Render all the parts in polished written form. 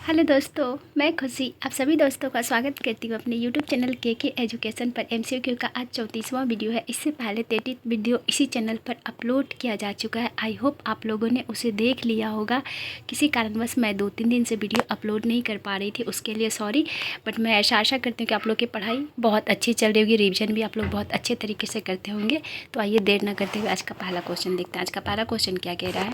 Hello दोस्तों, मैं खुशी आप सभी दोस्तों का स्वागत करती हूँ अपने यूट्यूब चैनल के एजुकेशन पर। MCQ का आज 34वां वीडियो है। इससे पहले 33 वीडियो इसी चैनल पर अपलोड किया जा चुका है। आई होप आप लोगों ने उसे देख लिया होगा। किसी कारणवश मैं 2-3 दिन से वीडियो अपलोड नहीं कर पा रही थी, उसके लिए सॉरी। बट मैं ऐसा आशा करती हूँ कि आप लोग की पढ़ाई बहुत अच्छी चल रही होगी, रिविजन भी आप लोग बहुत अच्छे तरीके से करते होंगे। तो आइए देर न करते हुए आज का पहला क्वेश्चन देखते हैं। आज का पहला क्वेश्चन क्या कह रहा है?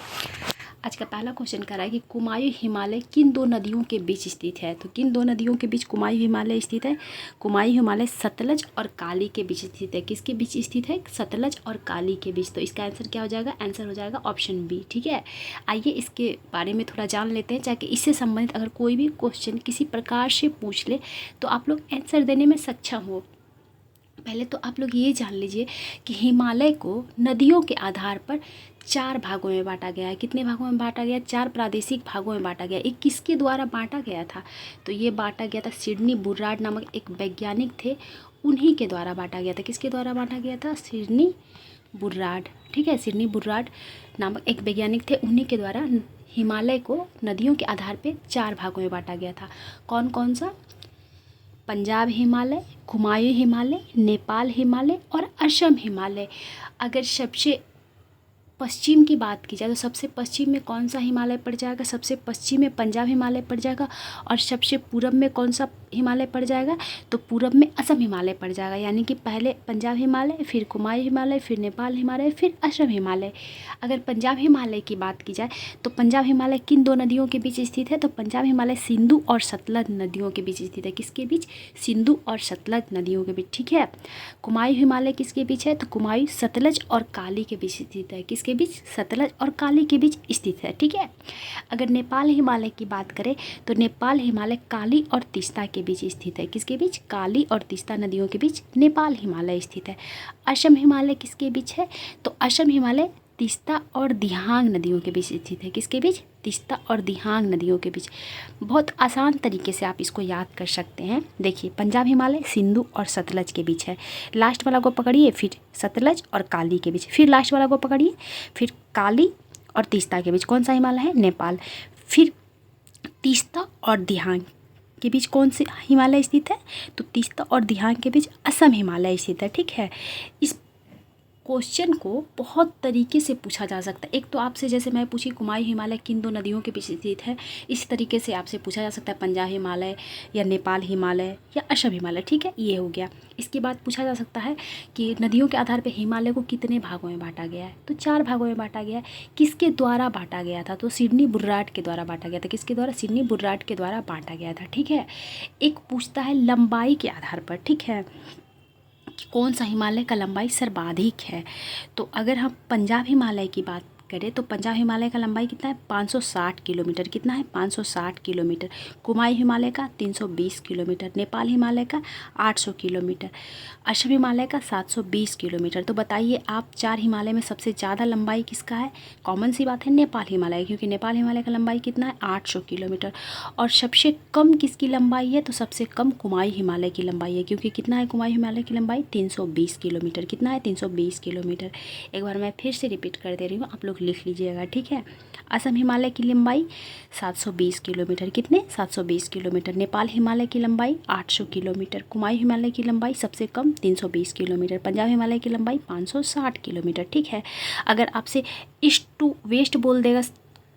आज का पहला क्वेश्चन कर रहा है कि कुमायूं हिमालय किन दो नदियों के बीच स्थित है। तो किन दो नदियों के बीच कुमायूं हिमालय स्थित है? कुमायूं हिमालय सतलज और काली के बीच स्थित है। किसके बीच स्थित है? सतलज और काली के बीच। तो इसका आंसर क्या हो जाएगा? आंसर हो जाएगा ऑप्शन बी। ठीक है, आइए इसके बारे में थोड़ा जान लेते हैं, ताकि इससे संबंधित अगर कोई भी क्वेश्चन किसी प्रकार से पूछ ले तो आप लोग आंसर देने में सक्षम हो। पहले तो आप लोग ये जान लीजिए कि हिमालय को नदियों के आधार पर 4 भागों में बांटा गया है। कितने भागों में बांटा गया? 4 प्रादेशिक भागों में बांटा गया। ये किसके द्वारा बांटा गया था? तो ये बांटा गया था सिडनी बुर्राड नामक एक वैज्ञानिक थे, उन्हीं के द्वारा बांटा गया था। किसके द्वारा बांटा गया था? सिडनी बुर्राड। ठीक है, सिडनी बुर्राड नामक एक वैज्ञानिक थे, उन्हीं के द्वारा हिमालय को नदियों के आधार पर 4 भागों में बांटा गया था। कौन कौन सा? पंजाब हिमालय, कुमायूं हिमालय, नेपाल हिमालय और असम हिमालय। अगर सबसे पश्चिम की बात की जाए तो सबसे पश्चिम में कौन सा हिमालय पड़ जाएगा? सबसे पश्चिम में पंजाब हिमालय पड़ जाएगा। और सबसे पूरब में कौन सा हिमालय पड़ जाएगा? तो पूरब में असम हिमालय पड़ जाएगा। यानी कि पहले पंजाब हिमालय, फिर कुमायूं हिमालय, फिर नेपाल हिमालय, फिर असम हिमालय। अगर पंजाब हिमालय की बात की जाए तो पंजाब हिमालय किन दो नदियों के बीच स्थित है? तो पंजाब हिमालय सिंधु और सतलज नदियों के बीच स्थित है। किसके बीच? सिंधु और सतलज नदियों के बीच। ठीक है, कुमायूं हिमालय किसके बीच है? तो कुमायूं सतलज और काली के बीच स्थित है। किसके बीच? सतलज और काली के बीच स्थित है। ठीक है, अगर नेपाल हिमालय की बात करें तो नेपाल हिमालय काली और तीस्ता के बीच स्थित है। किसके बीच? काली और तीस्ता नदियों के बीच नेपाल हिमालय स्थित है। असम हिमालय किसके बीच है? तो असम हिमालय तीस्ता और दिहांग नदियों के बीच स्थित है। किसके बीच? तीस्ता और दिहांग नदियों के बीच। बहुत आसान तरीके से आप इसको याद कर सकते हैं। देखिए, पंजाब हिमालय सिंधु और सतलज के बीच है। लास्ट वाला को पकड़िए, फिर सतलज और काली के बीच, फिर लास्ट वाला को पकड़िए, फिर काली और तीस्ता के बीच कौन सा हिमालय है? नेपाल। फिर तीस्ता और दिहांग के बीच कौन से हिमालय स्थित है? तो तीस्ता और दिहांग के बीच असम हिमालय स्थित है। ठीक है, इस क्वेश्चन को बहुत तरीके से पूछा जा सकता है। एक तो आपसे जैसे मैं पूछी कुमायूं हिमालय किन दो नदियों के बीच स्थित है, इस तरीके से आपसे पूछा जा सकता है पंजाब हिमालय या नेपाल हिमालय या असम हिमालय। ठीक है, ये हो गया। इसके बाद पूछा जा सकता है कि नदियों के आधार पर हिमालय को कितने भागों में बांटा गया है? तो 4 भागों में बांटा गया है। किसके द्वारा बांटा गया था? तो सिडनी बुर्राड के द्वारा बांटा गया था। किसके द्वारा? सिडनी बुर्राड के द्वारा बांटा गया था। ठीक है, एक पूछता है लंबाई के आधार पर। ठीक है, कौन सा हिमालय का लंबाई सर्वाधिक है? तो अगर हम पंजाब हिमालय की बात करें तो पंजाब हिमालय का लंबाई कितना है? 560 किलोमीटर। कितना है? 560 किलोमीटर। कुमायूं हिमालय का 320 किलोमीटर। नेपाल हिमालय का 800 किलोमीटर। असम हिमालय का 720 किलोमीटर। तो बताइए आप, 4 हिमालय में सबसे ज़्यादा लंबाई किसका है? कॉमन सी बात है, नेपाल हिमालय, क्योंकि नेपाल हिमालय का लंबाई कितना है? 800 किलोमीटर। और सबसे कम किसकी लंबाई है? तो सबसे कम कुमायूं हिमालय की लंबाई है, क्योंकि कितना है कुमायूं हिमालय की लंबाई? 320 किलोमीटर। कितना है? 320 किलोमीटर। एक बार मैं फिर से रिपीट कर दे रही हूँ, आप लोग लिख लीजिएगा। ठीक है, असम हिमालय की लंबाई 720 किलोमीटर। कितने? 720 किलोमीटर। नेपाल हिमालय की लंबाई 800 किलोमीटर। कुमायूं हिमालय की लंबाई सबसे कम 320 किलोमीटर। पंजाब हिमालय की लंबाई 560 किलोमीटर। ठीक है, अगर आपसे ईस्ट टू वेस्ट बोल देगा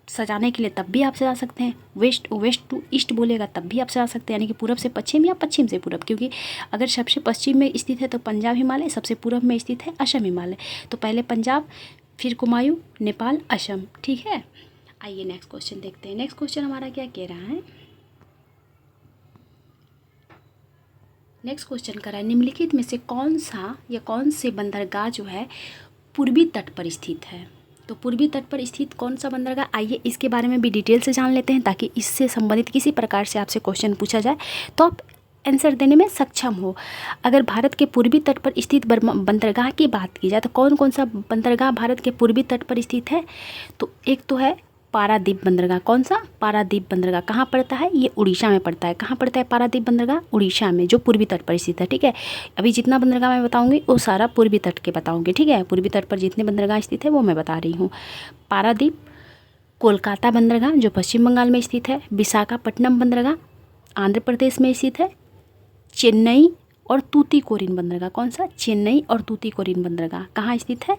सजाने के लिए तब भी आप सजा सकते हैं। वेस्ट टू ईस्ट बोलेगा तब भी आप सजा सकते हैं, यानी कि पूरब से पश्चिम या पश्चिम से पूरब। क्योंकि अगर सबसे पश्चिम में स्थित है तो पंजाब हिमालय, सबसे पूरब में स्थित है असम हिमालय। तो पहले पंजाब, फिर कुमायूं, नेपाल, असम। ठीक है, आइए नेक्स्ट क्वेश्चन देखते हैं। नेक्स्ट क्वेश्चन हमारा क्या कह रहा है? नेक्स्ट क्वेश्चन कर रहा है निम्नलिखित में से कौन सा या कौन से बंदरगाह जो है पूर्वी तट पर स्थित है? तो पूर्वी तट पर स्थित कौन सा बंदरगाह, आइए इसके बारे में भी डिटेल से जान लेते हैं, ताकि इससे संबंधित किसी प्रकार से आपसे क्वेश्चन पूछा जाए तो आप आंसर देने में सक्षम हो। अगर भारत के पूर्वी तट पर स्थित बंदरगाह की बात की जाए तो कौन कौन सा बंदरगाह भारत के पूर्वी तट पर स्थित है? तो एक तो है पारादीप बंदरगाह। कौन सा? पारादीप बंदरगाह। कहाँ पड़ता है? ये उड़ीसा में पड़ता है। कहाँ पड़ता है पारादीप बंदरगाह? उड़ीसा में, जो पूर्वी तट पर स्थित है। ठीक है, अभी जितना बंदरगाह मैं बताऊंगी वो सारा पूर्वी तट के बताऊंगी। ठीक है, पूर्वी तट पर जितने बंदरगाह स्थित है वो मैं बता रही हूँ। पारादीप, कोलकाता बंदरगाह जो पश्चिम बंगाल में स्थित है, विशाखापट्टनम बंदरगाह आंध्र प्रदेश में स्थित है, चेन्नई और तूतीकोरिन बंदरगाह, कौन सा, चेन्नई और तूतीकोरिन बंदरगाह कहाँ स्थित है,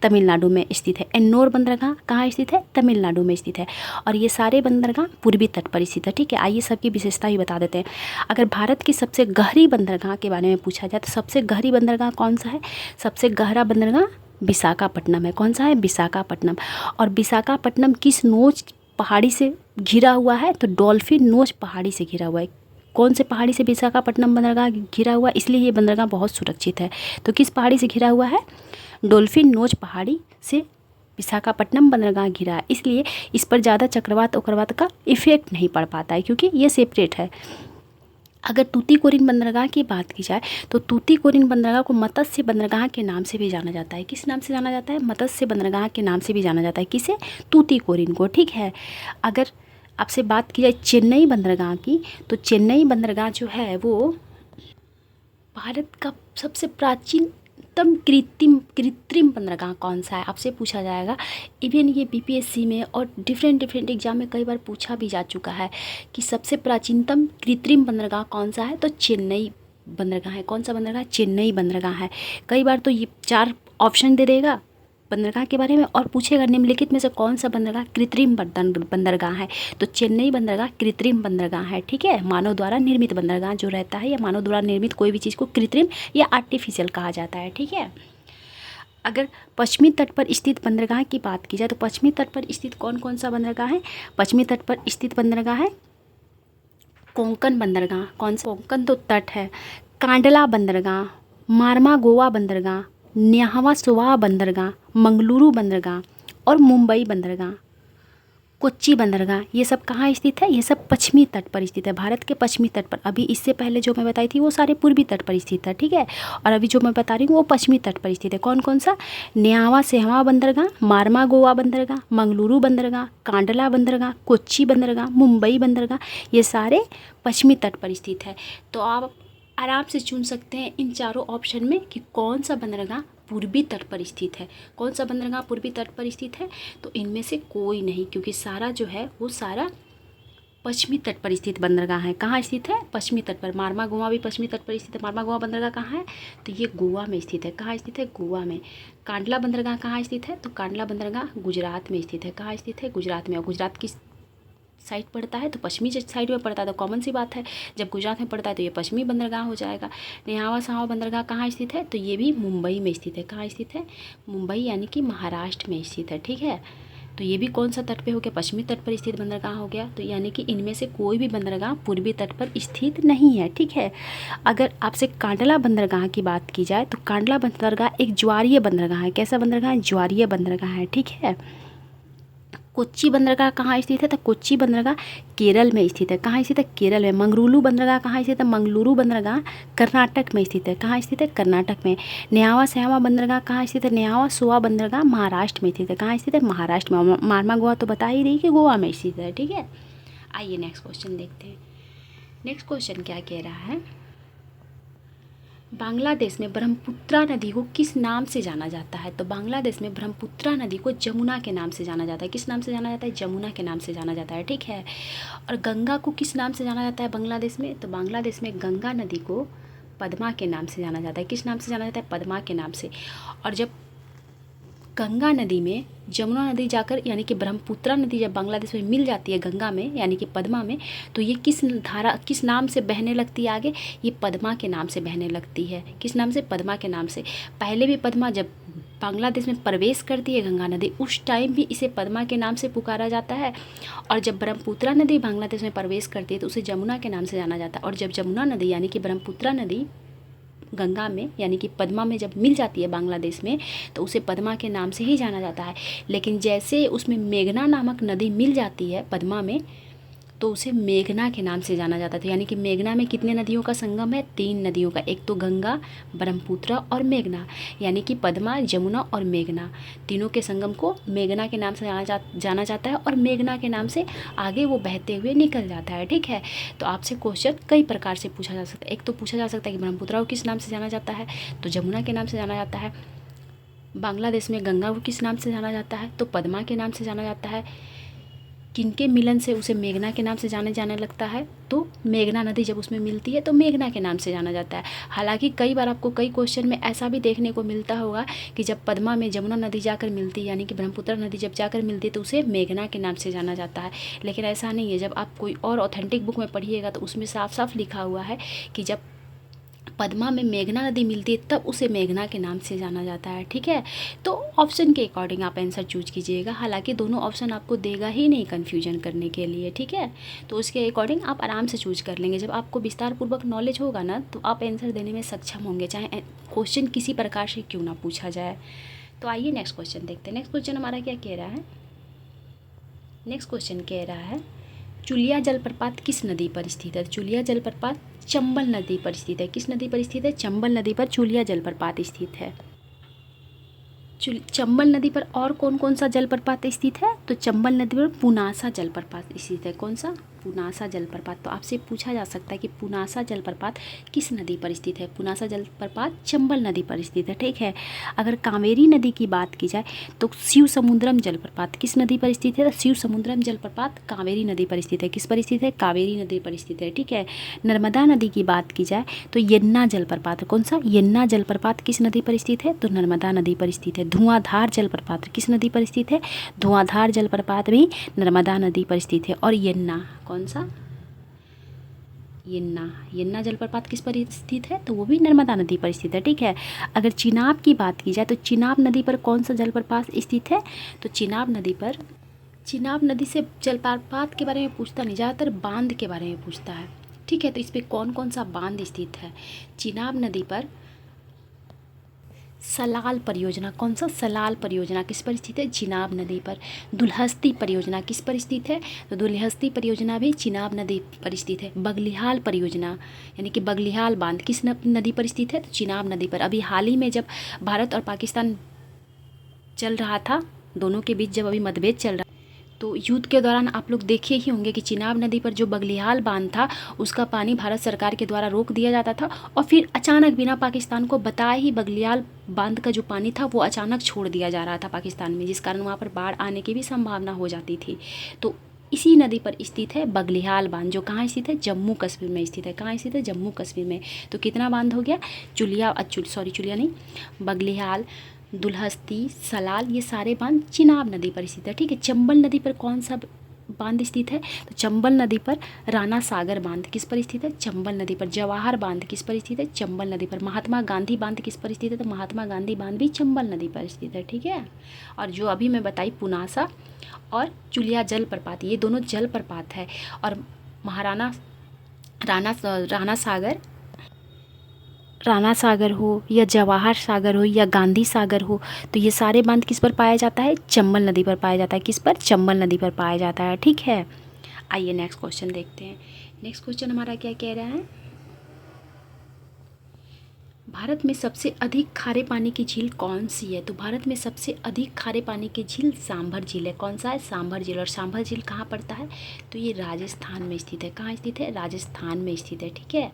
तमिलनाडु में स्थित है। एन्नोर बंदरगाह कहाँ स्थित है, तमिलनाडु में स्थित है। और ये सारे बंदरगाह पूर्वी तट पर स्थित है। ठीक है, आइए सबकी विशेषता ही बता देते हैं। अगर भारत की सबसे गहरी बंदरगाह के बारे में पूछा जाए तो सबसे गहरी बंदरगाह कौन सा है, सबसे गहरा बंदरगाह विशाखापट्टनम है। कौन सा है, विशाखापट्टनम। और विशाखापट्टनम किस नोच पहाड़ी से घिरा हुआ है, तो डॉल्फिन नोच पहाड़ी से घिरा हुआ है। कौन से पहाड़ी से विशाखापट्टनम बंदरगाह घिरा हुआ, इसलिए ये बंदरगाह बहुत सुरक्षित है। तो किस पहाड़ी से घिरा हुआ है, डॉल्फिन नोच पहाड़ी से विशाखापट्टनम बंदरगाह घिरा है, इसलिए इस पर ज़्यादा चक्रवात उक्रवात का इफेक्ट नहीं पड़ पाता है, क्योंकि ये सेपरेट है। अगर तूतीकोरिन बंदरगाह की बात की जाए तो तूतीकोरिन बंदरगाह को मत्स्य बंदरगाह के नाम से भी जाना जाता है। किस नाम से जाना जाता है, मत्स्य बंदरगाह के नाम से भी जाना जाता है। किसे, तूतीकोरिन को। ठीक है, अगर आपसे बात की जाए चेन्नई बंदरगाह की, तो चेन्नई बंदरगाह जो है वो भारत का सबसे प्राचीनतम कृत्रिम बंदरगाह कौन सा है, आपसे पूछा जाएगा। इवन ये बीपीएससी में और डिफरेंट एग्जाम में कई बार पूछा भी जा चुका है कि सबसे प्राचीनतम कृत्रिम बंदरगाह कौन सा है, तो चेन्नई बंदरगाह है। कौन सा बंदरगाह, चेन्नई बंदरगाह है। कई बार तो ये 4 ऑप्शन दे देगा बंदरगाह के बारे में और पूछेगा निम्नलिखित में से कौन सा बंदरगाह कृत्रिम बंदरगाह है, तो चेन्नई बंदरगाह कृत्रिम बंदरगाह है। ठीक है, मानव द्वारा निर्मित बंदरगाह जो रहता है, या मानव द्वारा निर्मित कोई भी चीज़ को कृत्रिम या आर्टिफिशियल कहा जाता है। ठीक है, अगर पश्चिमी तट पर स्थित बंदरगाह की बात की जाए तो पश्चिमी तट पर स्थित कौन कौन सा बंदरगाह है, पश्चिमी तट पर स्थित बंदरगाह है कोंकण बंदरगाह। कौन सा, कोंकण तो तट है। कांडला बंदरगाह, मार्मागोवा बंदरगाह, न्याहवा सोवा बंदरगाह, मंगलुरु बंदरगाह और मुंबई बंदरगाह, कोच्चि बंदरगाह, ये सब कहाँ स्थित है, ये सब पश्चिमी तट पर स्थित है, भारत के पश्चिमी तट पर। अभी इससे पहले जो मैं बताई थी वो सारे पूर्वी तट पर स्थित है। ठीक है, और अभी जो मैं बता रही हूँ वो पश्चिमी तट पर स्थित है। कौन कौन सा, न्यावा सेहवा बंदरगाह, मार्मागोवा बंदरगाह, मंगलुरु बंदरगाह, कांडला बंदरगाह, कोच्चि बंदरगाह, मुंबई बंदरगाह, ये सारे पश्चिमी तट पर स्थित है। तो आप आराम से चुन सकते हैं इन चारों ऑप्शन में कि कौन सा बंदरगाह पूर्वी तट पर स्थित है। कौन सा बंदरगाह पूर्वी तट पर स्थित है, तो इनमें से कोई नहीं, क्योंकि सारा जो है वो सारा पश्चिमी तट पर स्थित बंदरगाह है। कहाँ स्थित है, पश्चिमी तट पर। मार्मागोवा भी पश्चिमी तट पर स्थित है। मार्मागोवा बंदरगाह कहाँ है, तो ये गोवा में स्थित है। कहाँ स्थित है, गोवा में। कांडला बंदरगाह कहाँ स्थित है, तो कांडला बंदरगाह गुजरात में स्थित है। कहाँ स्थित है, गुजरात में। और गुजरात की साइड पड़ता है तो पश्चिमी साइड में पड़ता है, तो कॉमन सी बात है, जब गुजरात में पड़ता है तो ये पश्चिमी बंदरगाह हो जाएगा। न्यावा सावा बंदरगाह कहाँ स्थित है, तो ये भी मुंबई में स्थित है। कहाँ स्थित है, मुंबई यानी कि महाराष्ट्र में स्थित है। ठीक है, तो ये भी कौन सा तट पे हो गया, पश्चिमी तट पर स्थित बंदरगाह हो गया। तो यानी कि इनमें से कोई भी बंदरगाह पूर्वी तट पर स्थित नहीं है। ठीक है, अगर आपसे कांडला बंदरगाह की बात की जाए तो कांडला बंदरगाह एक ज्वारीय बंदरगाह है। कैसा बंदरगाह है, ज्वारीय बंदरगाह है। ठीक है, कोच्चि बंदरगाह कहाँ स्थित है, तो कोच्चि बंदरगाह केरल में स्थित है। कहाँ स्थित है, केरल में। मंगलुरु बंदरगाह कहाँ स्थित है, मंगलुरु बंदरगाह कर्नाटक में स्थित है। कहाँ स्थित है, कर्नाटक में। न्यावा सेवा बंदरगाह कहाँ स्थित है, न्यावा सोवा बंदरगाह महाराष्ट्र में स्थित है। कहाँ स्थित है, महाराष्ट्र में। मार्मागोवा तो बता ही रही कि गोवा में स्थित है। ठीक है, आइए नेक्स्ट क्वेश्चन देखते हैं। नेक्स्ट क्वेश्चन क्या कह रहा है, बांग्लादेश में ब्रह्मपुत्रा नदी को किस नाम से जाना जाता है, तो बांग्लादेश में ब्रह्मपुत्रा नदी को जमुना के नाम से जाना जाता है। किस नाम से जाना जाता है, जमुना के नाम से जाना जाता है। ठीक है, और गंगा को किस नाम से जाना जाता है बांग्लादेश में, तो बांग्लादेश में गंगा नदी को पद्मा के नाम से जाना जाता है। किस नाम से जाना जाता है, पद्मा के नाम से। और जब गंगा नदी में जमुना नदी जाकर यानी कि ब्रह्मपुत्रा नदी जब बांग्लादेश में मिल जाती है गंगा में यानी कि पद्मा में, तो ये किस नाम से बहने लगती है आगे, ये पद्मा के नाम से बहने लगती है। किस नाम से, पद्मा के नाम से। पहले भी पद्मा जब बांग्लादेश में प्रवेश करती है गंगा नदी, उस टाइम भी इसे पद्मा के नाम से पुकारा जाता है। और जब ब्रह्मपुत्रा नदी बांग्लादेश में प्रवेश करती है तो उसे जमुना के नाम से जाना जाता है। और जब जमुना नदी यानी कि ब्रह्मपुत्रा नदी गंगा में यानी कि पद्मा में जब मिल जाती है बांग्लादेश में, तो उसे पद्मा के नाम से ही जाना जाता है। लेकिन जैसे उसमें मेघना नामक नदी मिल जाती है पद्मा में, तो उसे मेघना के नाम से जाना जाता था। यानी कि मेघना में कितने नदियों का संगम है, 3 नदियों का। एक तो गंगा, ब्रह्मपुत्रा और मेघना, यानी कि पद्मा, जमुना और मेघना, तीनों के संगम को मेघना के नाम से जाना जाता है। और मेघना के नाम से आगे वो बहते हुए निकल जाता है। ठीक है, तो आपसे क्वेश्चन कई प्रकार से पूछा जा सकता है। एक तो पूछा जा सकता है कि ब्रह्मपुत्रा को किस नाम से जाना जाता है, तो जमुना के नाम से जाना जाता है। बांग्लादेश में गंगा को किस नाम से जाना जाता है, तो पद्मा के नाम से जाना जाता है। किनके मिलन से उसे मेघना के नाम से जाने लगता है? तो मेघना नदी जब उसमें मिलती है तो मेघना के नाम से जाना जाता है। हालांकि कई बार आपको कई क्वेश्चन में ऐसा भी देखने को मिलता होगा कि जब पद्मा में जमुना नदी जाकर मिलती है, यानी कि ब्रह्मपुत्र नदी जब जाकर मिलती है तो उसे मेघना के नाम से जाना जाता है। लेकिन ऐसा नहीं है। जब आप कोई और ऑथेंटिक बुक में पढ़िएगा तो उसमें साफ साफ लिखा हुआ है कि जब पद्मा में मेघना नदी मिलती है तब उसे मेघना के नाम से जाना जाता है। ठीक है, तो ऑप्शन के अकॉर्डिंग आप आंसर चूज कीजिएगा। हालांकि दोनों ऑप्शन आपको देगा ही नहीं कन्फ्यूजन करने के लिए। ठीक है, तो उसके अकॉर्डिंग आप आराम से चूज कर लेंगे। जब आपको विस्तार पूर्वक नॉलेज होगा ना तो आप आंसर देने में सक्षम होंगे, चाहे क्वेश्चन किसी प्रकार से क्यों ना पूछा जाए। तो आइए नेक्स्ट क्वेश्चन देखते हैं। नेक्स्ट क्वेश्चन हमारा क्या कह रहा है? नेक्स्ट क्वेश्चन कह रहा है चुलिया जलप्रपात किस नदी पर स्थित है? चुलिया जलप्रपात चंबल नदी पर स्थित है। किस नदी पर स्थित है? चंबल नदी पर चुलिया जलप्रपात स्थित है। चंबल नदी पर और कौन कौन सा जलप्रपात स्थित है? तो चंबल नदी पर पुनासा जलप्रपात स्थित है। कौन सा? पुनासा जलप्रपात। तो आपसे पूछा जा सकता है कि पुनासा जलप्रपात किस नदी पर स्थित है? पुनासा जलप्रपात चंबल नदी पर स्थित है। ठीक है, अगर कावेरी नदी की बात की जाए तो शिव समुद्रम जलप्रपात किस नदी पर स्थित है? शिव समुद्रम जलप्रपात कावेरी नदी पर स्थित है। किस पर स्थित है? कावेरी नदी पर स्थित है। ठीक है, नर्मदा नदी की बात की जाए तो यन्ना जलप्रपात, कौन सा? यन्ना जलप्रपात किस नदी पर स्थित है? तो नर्मदा नदी पर स्थित है। धुआंधार जलप्रपात किस नदी पर स्थित है? धुआंधार जलप्रपात भी नर्मदा नदी पर स्थित है। और यन्ना, कौन सा? यन्ना जलप्रपात किस पर स्थित है? तो वो भी नर्मदा नदी पर स्थित है। ठीक है, अगर चिनाब की बात की जाए तो चिनाब नदी पर कौन सा जलप्रपात स्थित है? तो चिनाब नदी से जलप्रपात के बारे में पूछता नहीं, ज़्यादातर बांध के बारे में पूछता है। ठीक है, तो इस पर कौन कौन सा बांध स्थित है? चिनाब नदी पर सलाल परियोजना, कौन सा? सलाल परियोजना किस पर स्थित है? चिनाब नदी पर। दुलहस्ती परियोजना किस पर स्थित है? तो दुलहस्ती परियोजना भी चिनाब नदी पर स्थित है। बगलिहाल परियोजना यानी कि बगलिहाल बांध किस नदी पर स्थित है? तो चिनाब नदी पर। अभी हाल ही में जब भारत और पाकिस्तान चल रहा था, दोनों के बीच जब अभी मतभेद चल रहा, तो युद्ध के दौरान आप लोग देखे ही होंगे कि चिनाब नदी पर जो बगलिहाल बांध था उसका पानी भारत सरकार के द्वारा रोक दिया जाता था और फिर अचानक बिना पाकिस्तान को बताए ही बगलिहाल बांध का जो पानी था वो अचानक छोड़ दिया जा रहा था पाकिस्तान में, जिस कारण वहाँ पर बाढ़ आने की भी संभावना हो जाती थी। तो इसी नदी पर स्थित है बगलिहाल बांध, जो कहाँ स्थित है? जम्मू कश्मीर में स्थित है। कहाँ स्थित है? जम्मू कश्मीर में। तो कितना बांध हो गया? चुलिया नहीं, बगलिहाल, दुलहस्ती, सलाल, ये सारे बांध चिनाब नदी पर स्थित है। ठीक है, चंबल नदी पर कौन सा बांध स्थित है? तो चंबल नदी पर राणा सागर बांध किस पर स्थित है? चंबल नदी पर। जवाहर बांध किस पर स्थित है? चंबल नदी पर। महात्मा गांधी बांध किस पर स्थित है? तो महात्मा गांधी बांध भी चंबल नदी पर स्थित है। ठीक है, और जो अभी मैं बताई पुनासा और चुलिया जलप्रपात, ये दोनों जलप्रपात है। और राणा सागर हो या जवाहर सागर हो या गांधी सागर हो, तो ये सारे बांध किस पर पाया जाता है? चंबल नदी पर पाया जाता है। किस पर? चंबल नदी पर पाया जाता है। ठीक है, आइए नेक्स्ट क्वेश्चन देखते हैं। नेक्स्ट क्वेश्चन हमारा क्या कह रहा है? भारत में सबसे अधिक खारे पानी की झील कौन सी है? तो भारत में सबसे अधिक खारे पानी की झील सांभर झील है। कौन सा है? सांभर झील। और सांभर झील कहाँ पड़ता है? तो ये राजस्थान में स्थित है। कहाँ स्थित है? राजस्थान में स्थित है। ठीक है,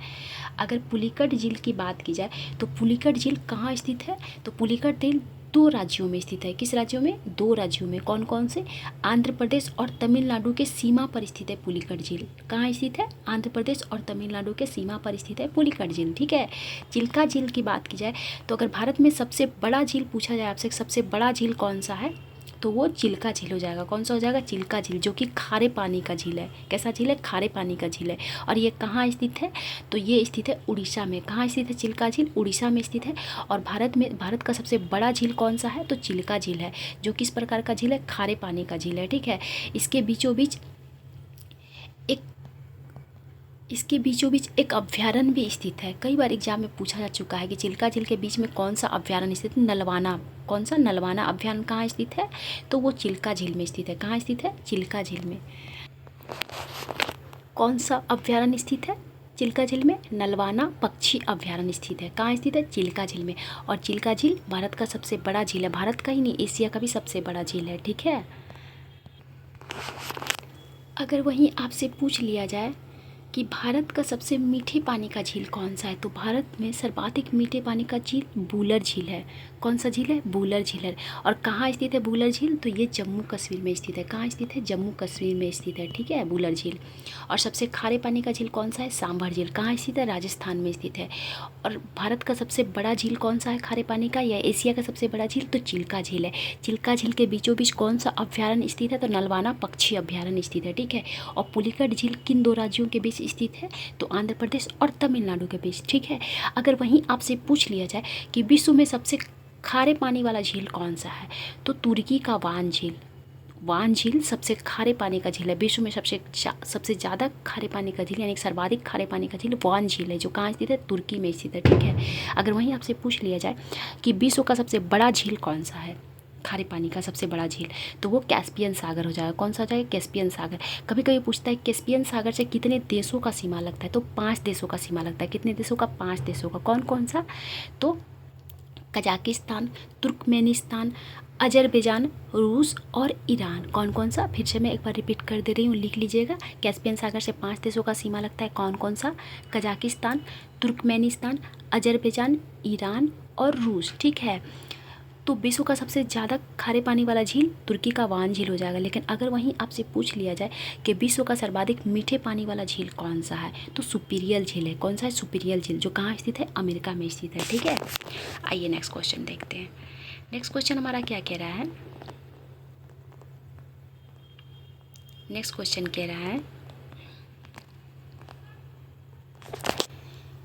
अगर पुलिकट झील की बात की जाए तो पुलिकट झील कहाँ स्थित है? तो पुलिकट झील 2 राज्यों में स्थित है। किस राज्यों में? 2 राज्यों में। कौन कौन से? आंध्र प्रदेश और तमिलनाडु के सीमा पर स्थित है पुलिकट झील। कहाँ स्थित है? आंध्र प्रदेश और तमिलनाडु के सीमा पर स्थित है पुलिकट झील। ठीक है, चिल्का झील की बात की जाए तो अगर भारत में सबसे बड़ा झील पूछा जाए आपसे, सबसे बड़ा झील कौन सा है, तो वो चिल्का झील हो जाएगा। कौन सा हो जाएगा? चिल्का झील, जो कि खारे पानी का झील है। कैसा झील है? खारे पानी का झील है। और ये कहाँ स्थित है? तो ये स्थित है उड़ीसा में। कहाँ स्थित है चिल्का झील? उड़ीसा में स्थित है। और भारत का सबसे बड़ा झील कौन सा है? तो चिल्का झील है, जो किस प्रकार का झील है? खारे पानी का झील है। ठीक है, इसके बीचों बीच एक अभ्यारण्य भी स्थित है। कई बार एग्जाम में पूछा जा चुका है कि चिल्का झील के बीच में कौन सा अभ्यारण्य स्थित है? नलवाना। कौन सा? नलवाना अभ्यारण्य कहाँ स्थित है? तो वो चिल्का झील में स्थित है। कहाँ स्थित है? चिल्का झील में। कौन सा अभ्यारण्य स्थित है चिल्का झील में? नलवाना पक्षी अभ्यारण्य स्थित है। कहाँ स्थित है? चिल्का झील में। और चिल्का झील भारत का सबसे बड़ा झील है। भारत का ही नहीं, एशिया का भी सबसे बड़ा झील है। ठीक है, अगर वहीं आपसे पूछ लिया जाए कि भारत का सबसे मीठे पानी का झील कौन सा है, तो भारत में सर्वाधिक मीठे पानी का झील वुलर झील है। कौन सा झील है? वुलर झील है। और कहाँ स्थित है वुलर झील? तो ये जम्मू कश्मीर में स्थित है। कहाँ स्थित है? जम्मू कश्मीर में स्थित है, ठीक है, वुलर झील। और सबसे खारे पानी का झील कौन सा है? सांभर झील। कहाँ स्थित है? राजस्थान में स्थित है। और भारत का सबसे बड़ा झील कौन सा है खारे पानी का, या एशिया का सबसे बड़ा झील? तो चिल्का झील है। चिल्का झील के बीचों बीच कौन सा अभ्यारण्य स्थित है? तो नलवाना पक्षी अभ्यारण्य स्थित है, ठीक है। और पुलिकट झील किन दो राज्यों के बीच स्थित है? तो आंध्र प्रदेश और तमिलनाडु के बीच, ठीक है। अगर वहीं आपसे पूछ लिया जाए कि विश्व में सबसे खारे पानी वाला झील कौन सा है, तो तुर्की का वान झील। वान झील सबसे खारे पानी का झील है। विश्व में सबसे ज़्यादा खारे पानी का झील यानी सर्वाधिक खारे पानी का झील वान झील है, जो कहाँ स्थित है? तुर्की में स्थित है, ठीक है। अगर वहीं आपसे पूछ लिया जाए कि विश्व का सबसे बड़ा झील कौन सा है, खारे पानी का सबसे बड़ा झील, तो वो कैस्पियन सागर हो जाएगा। कौन सा हो जाएगा? कैस्पियन सागर। कभी कभी पूछता है कैस्पियन सागर से कितने देशों का सीमा लगता है, तो 5 देशों का सीमा लगता है। कितने देशों का? 5 देशों का। कौन कौन सा? तो कजाकिस्तान, तुर्कमेनिस्तान, अजरबैजान, रूस और ईरान। कौन कौन सा? फिर से मैं एक बार रिपीट कर दे रही हूँ, लिख लीजिएगा। कैस्पियन सागर से 5 देशों का सीमा लगता है। कौन कौन सा? कजाकिस्तान, तुर्कमेनिस्तान, अजरबैजान, ईरान और रूस, ठीक है। तो विश्व का सबसे ज़्यादा खारे पानी वाला झील तुर्की का वान झील हो जाएगा। लेकिन अगर वहीं आपसे पूछ लिया जाए कि विश्व का सर्वाधिक मीठे पानी वाला झील कौन सा है, तो सुपीरियल झील है। कौन सा है? सुपीरियल झील, जो कहाँ स्थित है? अमेरिका में स्थित है, ठीक है। आइए नेक्स्ट क्वेश्चन देखते हैं। नेक्स्ट क्वेश्चन हमारा क्या कह रहा है? नेक्स्ट क्वेश्चन कह रहा है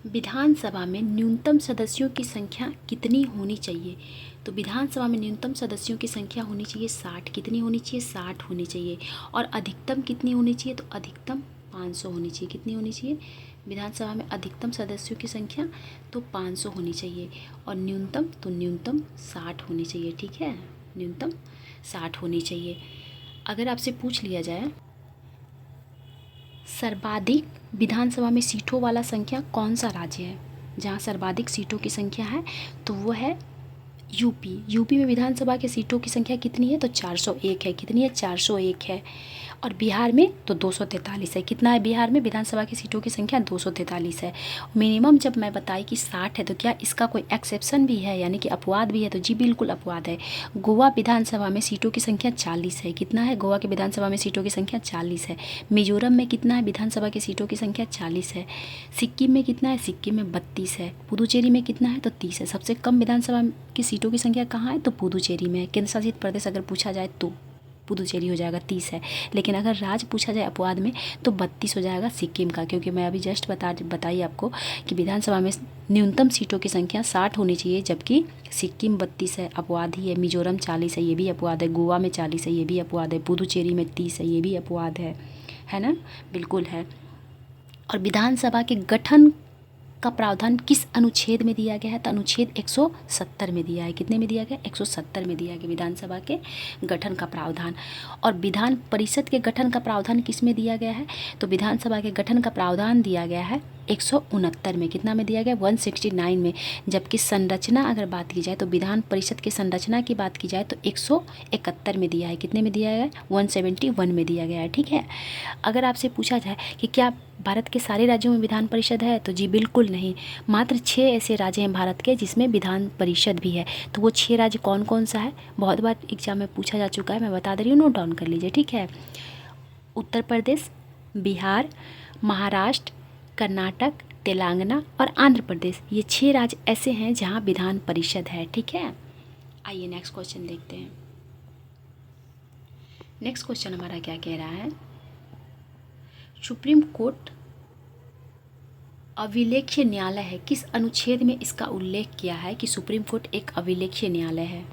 विधानसभा में न्यूनतम सदस्यों की संख्या कितनी होनी चाहिए? तो विधानसभा में न्यूनतम सदस्यों की संख्या होनी चाहिए 60। कितनी होनी चाहिए? 60 होनी चाहिए। और अधिकतम कितनी होनी चाहिए? तो अधिकतम 500 होनी चाहिए। कितनी होनी चाहिए? विधानसभा में अधिकतम सदस्यों की संख्या तो 500 होनी चाहिए। और न्यूनतम तो न्यूनतम 60 होनी चाहिए, ठीक है। न्यूनतम 60 होनी चाहिए। अगर आपसे पूछ लिया जाए सर्वाधिक विधानसभा में सीटों वाला संख्या कौन सा राज्य है, जहाँ सर्वाधिक सीटों की संख्या है, तो वो है यूपी। यूपी में विधानसभा के सीटों की संख्या कितनी है? तो 401 है। कितनी है? 401 है। और बिहार में तो 243 है। कितना है बिहार में विधानसभा की सीटों की संख्या? 243 है। मिनिमम जब मैं बताई कि 60 है, तो क्या इसका कोई एक्सेप्शन भी है, यानी कि अपवाद भी है? तो जी बिल्कुल अपवाद है। गोवा विधानसभा में सीटों की संख्या 40 है। कितना है? गोवा के विधानसभा में सीटों की संख्या 40 है। मिजोरम में कितना है विधानसभा की सीटों की संख्या? 40 है। सिक्किम में कितना है? सिक्किम में 32 है। पुदुचेरी में कितना है? तो 30 है। सबसे कम विधानसभा की सीटों की संख्या कहाँ है? तो पुदुचेरी में है। केंद्र शासित प्रदेश अगर पूछा जाए तो पुदुचेरी हो जाएगा, 30 है। लेकिन अगर राज्य पूछा जाए अपवाद में तो 32 हो जाएगा सिक्किम का, क्योंकि मैं अभी जस्ट बताई आपको कि विधानसभा में न्यूनतम सीटों की संख्या 60 होनी चाहिए, जबकि सिक्किम 32 है, अपवाद ही है। मिजोरम 40 है, ये भी अपवाद है। गोवा में 40 है, ये भी अपवाद है। पुदुचेरी में 30 है, ये भी अपवाद है ना? बिल्कुल है। और विधानसभा के गठन का प्रावधान किस अनुच्छेद में दिया गया है? तो अनुच्छेद 170 में दिया है। कितने में दिया गया? 170 में दिया गया विधानसभा के गठन का प्रावधान। और विधान परिषद के गठन का प्रावधान किस में दिया गया है? तो विधानसभा के गठन का प्रावधान दिया गया है 169 में। कितना में दिया गया? 169 में। जबकि संरचना अगर बात की जाए तो विधान परिषद की संरचना की बात की जाए तो 171 में दिया है। कितने में दिया है? 171 में दिया गया है, ठीक है। अगर आपसे पूछा जाए कि क्या भारत के सारे राज्यों में विधान परिषद है, तो जी बिल्कुल नहीं। मात्र 6 ऐसे राज्य हैं भारत के जिसमें विधान परिषद भी है। तो वो 6 राज्य कौन कौन सा है? बहुत बार एग्जाम में पूछा जा चुका है, मैं बता दे रही हूँ, नोट डाउन कर लीजिए, ठीक है। उत्तर प्रदेश, बिहार, महाराष्ट्र, कर्नाटक, तेलंगाना और आंध्र प्रदेश, ये 6 राज्य ऐसे हैं जहाँ विधान परिषद है, ठीक है। आइए नेक्स्ट क्वेश्चन देखते हैं। नेक्स्ट क्वेश्चन हमारा क्या कह रहा है? सुप्रीम कोर्ट अभिलेख्य न्यायालय है। किस अनुच्छेद में इसका उल्लेख किया है कि सुप्रीम कोर्ट एक अभिलेख्य न्यायालय है?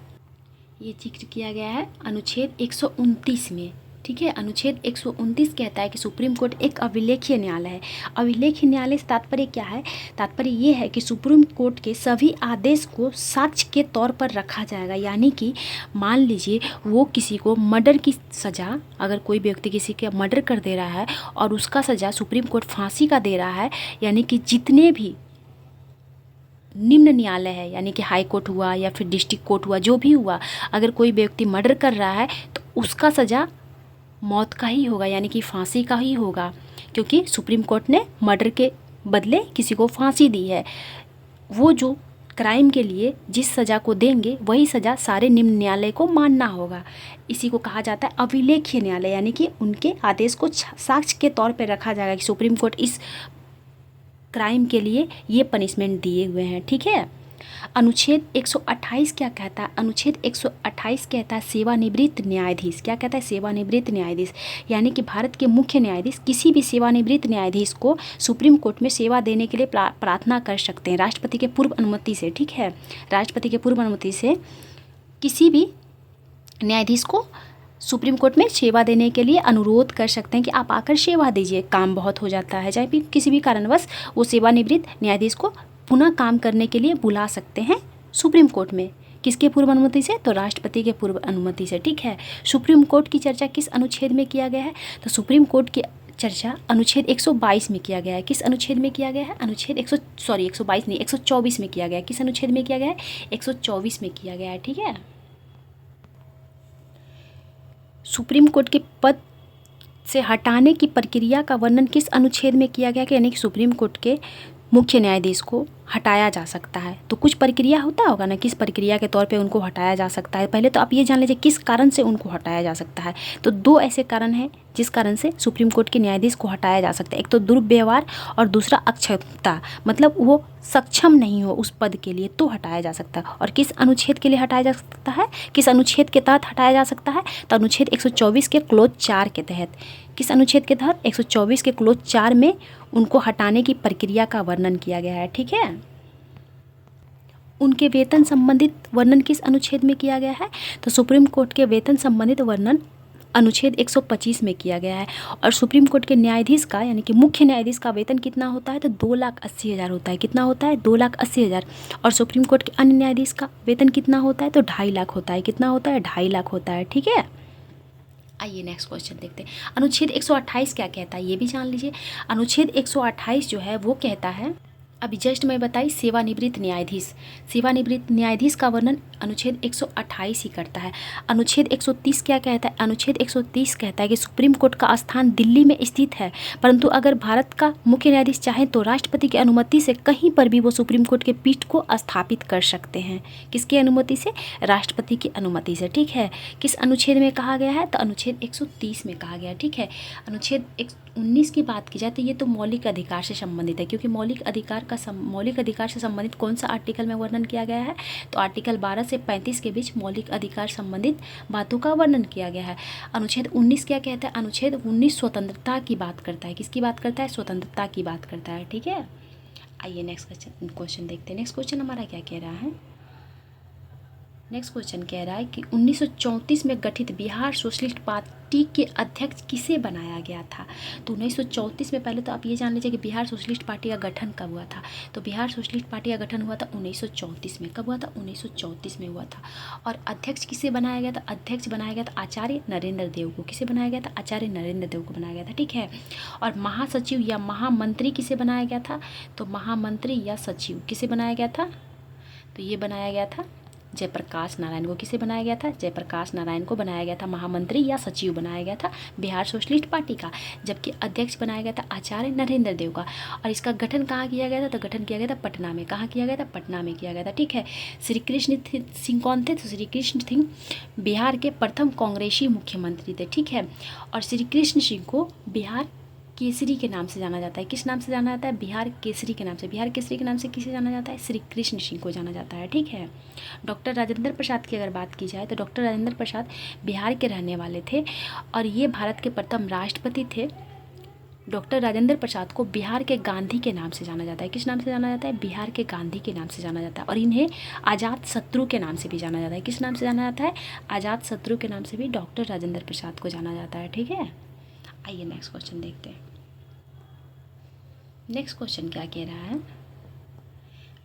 ये जिक्र किया गया है अनुच्छेद 129 में, ठीक है। अनुच्छेद 129 कहता है कि सुप्रीम कोर्ट एक अभिलेख्य न्यायालय है। अभिलेख्य न्यायालय से तात्पर्य क्या है? तात्पर्य ये है कि सुप्रीम कोर्ट के सभी आदेश को साक्ष्य के तौर पर रखा जाएगा। यानी कि मान लीजिए वो किसी को मर्डर की सज़ा, अगर कोई व्यक्ति किसी के मर्डर कर दे रहा है और उसका सज़ा सुप्रीम कोर्ट फांसी का दे रहा है, यानी कि जितने भी निम्न न्यायालय है, यानी कि हाई कोर्ट हुआ या फिर डिस्ट्रिक्ट कोर्ट हुआ, जो भी हुआ, अगर कोई व्यक्ति मर्डर कर रहा है तो उसका सज़ा मौत का ही होगा, यानी कि फांसी का ही होगा, क्योंकि सुप्रीम कोर्ट ने मर्डर के बदले किसी को फांसी दी है। वो जो क्राइम के लिए जिस सज़ा को देंगे वही सज़ा सारे निम्न न्यायालय को मानना होगा। इसी को कहा जाता है अभिलेखीय न्यायालय, यानी कि उनके आदेश को साक्ष्य के तौर पर रखा जाएगा कि सुप्रीम कोर्ट इस क्राइम के लिए ये पनिशमेंट दिए हुए हैं। ठीक है। अनुच्छेद 128 क्या कहता है? अनुच्छेद 128 कहता है सेवानिवृत्त न्यायाधीश। क्या कहता है? सेवानिवृत्त न्यायाधीश, यानी कि भारत के मुख्य न्यायाधीश किसी भी सेवानिवृत्त न्यायाधीश को सुप्रीम कोर्ट में सेवा देने के लिए प्रार्थना कर सकते हैं राष्ट्रपति के पूर्व अनुमति से। ठीक है। राष्ट्रपति के पूर्व अनुमति से किसी भी न्यायाधीश को सुप्रीम कोर्ट में सेवा देने के लिए अनुरोध कर सकते हैं कि आप आकर सेवा दीजिए। काम बहुत हो जाता है, चाहे भी किसी भी कारणवश वो सेवानिवृत्त न्यायाधीश को पुनः काम करने के लिए बुला सकते हैं सुप्रीम कोर्ट में। किसके पूर्व अनुमति से? तो राष्ट्रपति के पूर्व अनुमति से। ठीक है। सुप्रीम कोर्ट की चर्चा किस अनुच्छेद में किया गया है? तो सुप्रीम कोर्ट की चर्चा अनुच्छेद 122 में किया गया है। किस अनुच्छेद में किया गया है? अनुच्छेद 122 नहीं, 124 में किया गया है। किस अनुच्छेद में किया गया है? 124 में किया गया है। ठीक है। सुप्रीम कोर्ट के पद से हटाने की प्रक्रिया का वर्णन किस अनुच्छेद में किया गया है? यानी कि सुप्रीम कोर्ट के मुख्य न्यायाधीश को हटाया जा सकता है। तो कुछ प्रक्रिया होता होगा ना, किस प्रक्रिया के तौर पे उनको हटाया जा सकता है। पहले तो आप ये जान लीजिए किस कारण से उनको हटाया जा सकता है। तो दो ऐसे कारण हैं जिस कारण से सुप्रीम कोर्ट के न्यायाधीश को हटाया जा सकता है। एक तो दुर्व्यवहार और दूसरा अक्षमता, मतलब वो सक्षम नहीं हो उस पद के लिए तो हटाया जा सकता है। और किस अनुच्छेद के लिए हटाया जा सकता है? किस अनुच्छेद के तहत हटाया जा सकता है? तो अनुच्छेद 124 के क्लोज 4 के तहत। किस अनुच्छेद के तहत? 124 के क्लोज 4 में उनको हटाने की प्रक्रिया का वर्णन किया गया है। ठीक है। उनके वेतन संबंधित वर्णन किस अनुच्छेद में किया गया है? तो सुप्रीम कोर्ट के वेतन संबंधित वर्णन अनुच्छेद 125 में किया गया है। और सुप्रीम कोर्ट के न्यायाधीश का, यानी कि मुख्य न्यायाधीश का वेतन कितना होता है? तो 2,80,000 होता है। कितना होता है? 2,80,000। और सुप्रीम कोर्ट के अन्य न्यायाधीश का वेतन कितना होता है? तो 2.5 लाख होता है। कितना होता है? 2.5 लाख होता है। ठीक है। आइए नेक्स्ट क्वेश्चन देखते हैं। अनुच्छेद 128 क्या कहता है ये भी जान लीजिए। अनुच्छेद 128 जो है वो कहता है, अभी जस्ट मैं बताई, सेवानिवृत्त न्यायाधीश। सेवानिवृत्त न्यायाधीश का वर्णन अनुच्छेद 128 ही करता है। अनुच्छेद 130 क्या कहता है? अनुच्छेद 130 कहता है कि सुप्रीम कोर्ट का स्थान दिल्ली में स्थित है, परंतु अगर भारत का मुख्य न्यायाधीश चाहे तो राष्ट्रपति की अनुमति से कहीं पर भी वो सुप्रीम कोर्ट के पीठ को स्थापित कर सकते हैं। किसकी अनुमति से? राष्ट्रपति की अनुमति से। ठीक है। किस अनुच्छेद में कहा गया है? तो अनुच्छेद 130 में कहा गया है। ठीक है। अनुच्छेद 19 की बात की जाए तो ये तो मौलिक अधिकार से संबंधित है, क्योंकि मौलिक अधिकार से संबंधित कौन सा आर्टिकल में वर्णन किया गया है? तो आर्टिकल 12 से 35 के बीच मौलिक अधिकार संबंधित बातों का वर्णन किया गया है। अनुच्छेद 19 क्या कहता है? अनुच्छेद 19 स्वतंत्रता की बात करता है। किसकी बात करता है? स्वतंत्रता की बात करता है। ठीक है। आइए नेक्स्ट क्वेश्चन देखते हैं। नेक्स्ट क्वेश्चन हमारा क्या कह रहा है? नेक्स्ट क्वेश्चन कह रहा है कि 1934 में गठित बिहार सोशलिस्ट पार्टी के अध्यक्ष किसे बनाया गया था? तो 1934 में, पहले तो आप ये जान लीजिए कि बिहार सोशलिस्ट पार्टी का गठन कब हुआ था। तो बिहार सोशलिस्ट पार्टी का गठन हुआ था 1934 में। कब हुआ था? 1934 में हुआ था। और अध्यक्ष किसे बनाया गया था? अध्यक्ष बनाया गया था आचार्य नरेंद्र देव को। किसे बनाया गया था? आचार्य नरेंद्र देव को बनाया गया था। ठीक है। और महासचिव या महामंत्री किसे बनाया गया था? तो महामंत्री या सचिव किसे बनाया गया था? तो ये बनाया गया था जयप्रकाश नारायण को। किसे बनाया गया था? जयप्रकाश नारायण को बनाया गया था महामंत्री या सचिव बनाया गया था बिहार सोशलिस्ट पार्टी का, जबकि अध्यक्ष बनाया गया था आचार्य नरेंद्र देव का। और इसका गठन कहाँ किया गया था? तो गठन किया गया था पटना में। कहाँ किया गया था? पटना में किया गया था। ठीक है। श्री कृष्ण सिंह कौन थे? तो श्री कृष्ण सिंह बिहार के प्रथम कांग्रेसी मुख्यमंत्री थे। ठीक है। और श्री कृष्ण सिंह को बिहार केसरी के नाम से जाना जाता है। किस नाम से जाना जाता है? बिहार केसरी के नाम से। बिहार केसरी के नाम से किसे जाना जाता है? श्री कृष्ण सिंह को जाना जाता है। ठीक है। डॉक्टर राजेंद्र प्रसाद की अगर बात की जाए तो डॉक्टर राजेंद्र प्रसाद बिहार के रहने वाले थे और ये भारत के प्रथम राष्ट्रपति थे। डॉक्टर राजेंद्र प्रसाद को बिहार के गांधी के नाम से जाना जाता है। किस नाम से जाना जाता है? बिहार के गांधी के नाम से जाना जाता है। और इन्हें आज़ाद शत्रु के नाम से भी जाना जाता है। किस नाम से जाना जाता है? आज़ाद शत्रु के नाम से भी डॉक्टर राजेंद्र प्रसाद को जाना जाता है। ठीक है। आइए नेक्स्ट क्वेश्चन देखते हैं। नेक्स्ट क्वेश्चन क्या कह रहा है?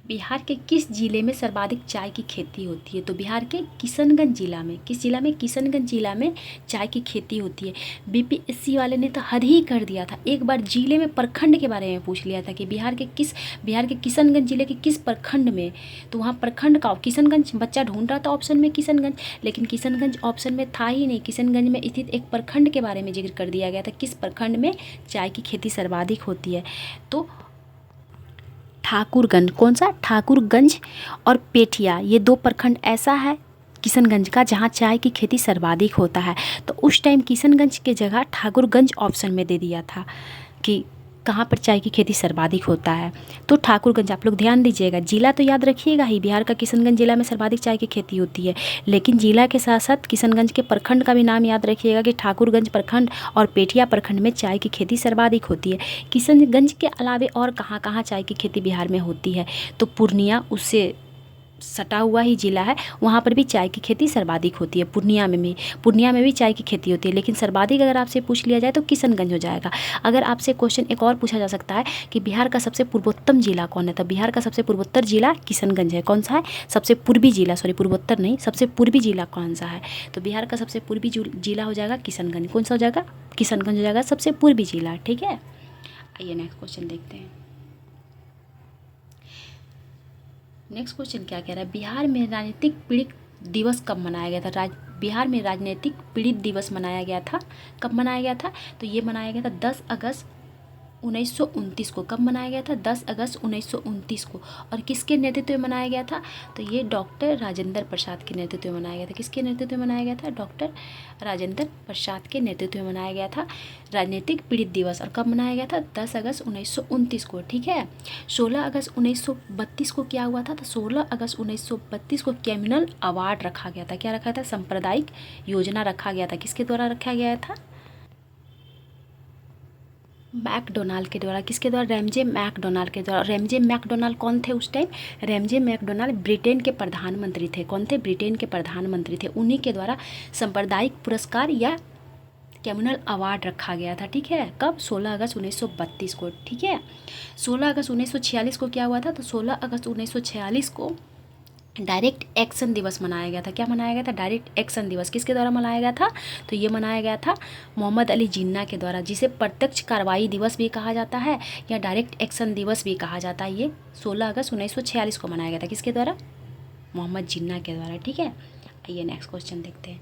बिहार के किस जिले में सर्वाधिक चाय की खेती होती है? तो बिहार के किशनगंज जिला में। किस जिला में? किशनगंज जिला में चाय की खेती होती है। बीपीएससी वाले ने तो हद ही कर दिया था, एक बार जिले में प्रखंड के बारे में पूछ लिया था कि बिहार के किशनगंज जिले के किस प्रखंड में, तो वहाँ प्रखंड का किशनगंज बच्चा ढूंढ रहा था ऑप्शन में किशनगंज, लेकिन किशनगंज ऑप्शन में था ही नहीं। किशनगंज में स्थित एक प्रखंड के बारे में जिक्र कर दिया गया था, किस प्रखंड में चाय की खेती सर्वाधिक होती है। तो ठाकुरगंज, कौन सा? ठाकुरगंज और पेठिया, ये दो प्रखंड ऐसा है किशनगंज का जहाँ चाय की खेती सर्वाधिक होता है। तो उस टाइम किशनगंज के जगह ठाकुरगंज ऑप्शन में दे दिया था कि कहाँ पर चाय की खेती सर्वाधिक होता है। तो ठाकुरगंज, आप लोग ध्यान दीजिएगा, जिला तो याद रखिएगा ही, बिहार का किशनगंज जिला में सर्वाधिक चाय की खेती होती है, लेकिन जिला के साथ साथ किशनगंज के प्रखंड का भी नाम याद रखिएगा कि ठाकुरगंज प्रखंड और पेठिया प्रखंड में चाय की खेती सर्वाधिक होती है। किशनगंज के अलावे और कहाँ कहाँ चाय की खेती बिहार में होती है? तो पूर्णिया, उससे सटा हुआ ही जिला है, वहाँ पर भी चाय की खेती सर्वाधिक होती है। पूर्णिया में भी चाय की खेती होती है, लेकिन सर्वाधिक अगर आपसे पूछ लिया जाए तो किशनगंज हो जाएगा। अगर आपसे क्वेश्चन एक और पूछा जा सकता है कि बिहार का सबसे पूर्वोत्तम जिला कौन है, तो बिहार का सबसे पूर्वोत्तर जिला किशनगंज है। कौन सा है? सबसे पूर्वी जिला, सॉरी पूर्वोत्तर नहीं, सबसे पूर्वी जिला कौन सा है? तो बिहार का सबसे पूर्वी जिला हो जाएगा किशनगंज। कौन सा हो जाएगा? किशनगंज हो जाएगा सबसे पूर्वी जिला। ठीक है, आइए नेक्स्ट क्वेश्चन देखते हैं। नेक्स्ट क्वेश्चन क्या कह रहा है? बिहार में राजनीतिक पीड़ित दिवस कब मनाया गया था? बिहार में राजनीतिक पीड़ित दिवस मनाया गया था, कब मनाया गया था? तो ये मनाया गया था 10 अगस्त 1929 को। कब मनाया गया था? 10 अगस्त 1929 को। और किसके नेतृत्व में मनाया गया था? तो ये डॉक्टर राजेंद्र प्रसाद के नेतृत्व में मनाया गया था। किसके नेतृत्व में मनाया गया था? डॉक्टर राजेंद्र प्रसाद के नेतृत्व में मनाया गया था राजनीतिक पीड़ित दिवस। और कब मनाया गया था? 10 अगस्त 1929 को। ठीक है, 16 अगस्त 1932 को क्या हुआ था? तो 16 अगस्त 1932 को कम्युनल अवार्ड रखा गया था। क्या रखा था? सांप्रदायिक योजना रखा गया था। किसके द्वारा रखा गया था? मैकडोनाल्ड के द्वारा। किसके द्वारा? रैमजे मैकडोनाल्ड के द्वारा। रैमजे मैकडोनाल्ड कौन थे उस टाइम? रैमजे मैकडोनाल्ड ब्रिटेन के प्रधानमंत्री थे। कौन थे? ब्रिटेन के प्रधानमंत्री थे। उन्हीं के द्वारा सांप्रदायिक पुरस्कार या कम्युनल अवार्ड रखा गया था। ठीक है, कब? 16 अगस्त 1932 को। ठीक है, 16 अगस्त 1946 को क्या हुआ था? तो 16 अगस्त 1946 को डायरेक्ट एक्शन दिवस मनाया गया था। क्या मनाया गया था? डायरेक्ट एक्शन दिवस। किसके द्वारा मनाया गया था? तो ये मनाया गया था मोहम्मद अली जिन्ना के द्वारा, जिसे प्रत्यक्ष कार्रवाई दिवस भी कहा जाता है या डायरेक्ट एक्शन दिवस भी कहा जाता है। ये 16 अगस्त 1946 को मनाया गया था। किसके द्वारा? मोहम्मद जिन्ना के द्वारा। ठीक है, आइए नेक्स्ट क्वेश्चन देखते हैं।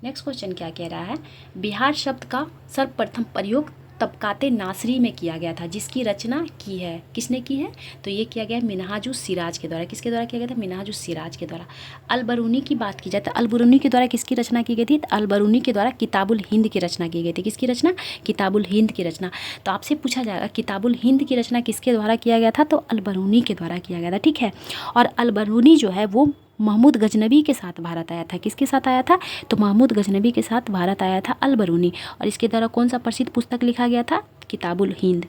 नेक्स्ट क्वेश्चन क्या कह रहा है? बिहार शब्द का सर्वप्रथम प्रयोग तबकाते नासरी में किया गया था, जिसकी रचना की है। किसने की है? तो ये किया गया मिनहाजुस सिराज के द्वारा। किसके द्वारा किया गया था? मिनहाजुस सिराज के द्वारा। अलबरूनी की बात की जाए तो अलबरूनी के द्वारा किसकी रचना की गई थी? तो अलबरूनी के द्वारा किताबुल हिंद की रचना की गई थी। किसकी रचना? किताबुल हिंद की रचना। तो आपसे पूछा जाएगा किताबुल हिंद की रचना किसके द्वारा किया गया था? तो अलबरूनी के द्वारा किया गया था। ठीक है, और अलबरूनी जो है वो महमूद गजनबी के साथ भारत आया था। किसके साथ आया था? तो महमूद गजनबी के साथ भारत आया था अलबरूनी, और इसके द्वारा कौन सा प्रसिद्ध पुस्तक लिखा गया था? किताबुल हिंद।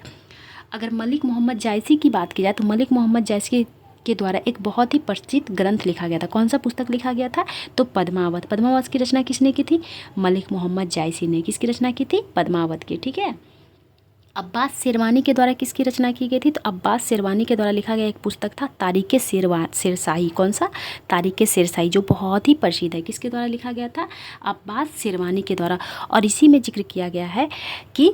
अगर मलिक मोहम्मद जायसी की बात की जाए तो मलिक मोहम्मद जायसी के द्वारा एक बहुत ही प्रसिद्ध ग्रंथ लिखा गया था। कौन सा पुस्तक लिखा गया था? तो पद्मावत। पद्मावत की रचना किसने की थी? मलिक मोहम्मद जायसी ने। किसकी रचना की थी? पद्मावत की। ठीक है, अब्बास शेरवानी के द्वारा किसकी रचना की गई थी? तो अब्बास शेरवानी के द्वारा लिखा गया एक पुस्तक था तारीख़े शेरशाही। कौन सा? तारीख़े शेरशाही, जो बहुत ही प्रसिद्ध है। किसके द्वारा लिखा गया था? अब्बास शेरवानी के द्वारा। और इसी में जिक्र किया गया है कि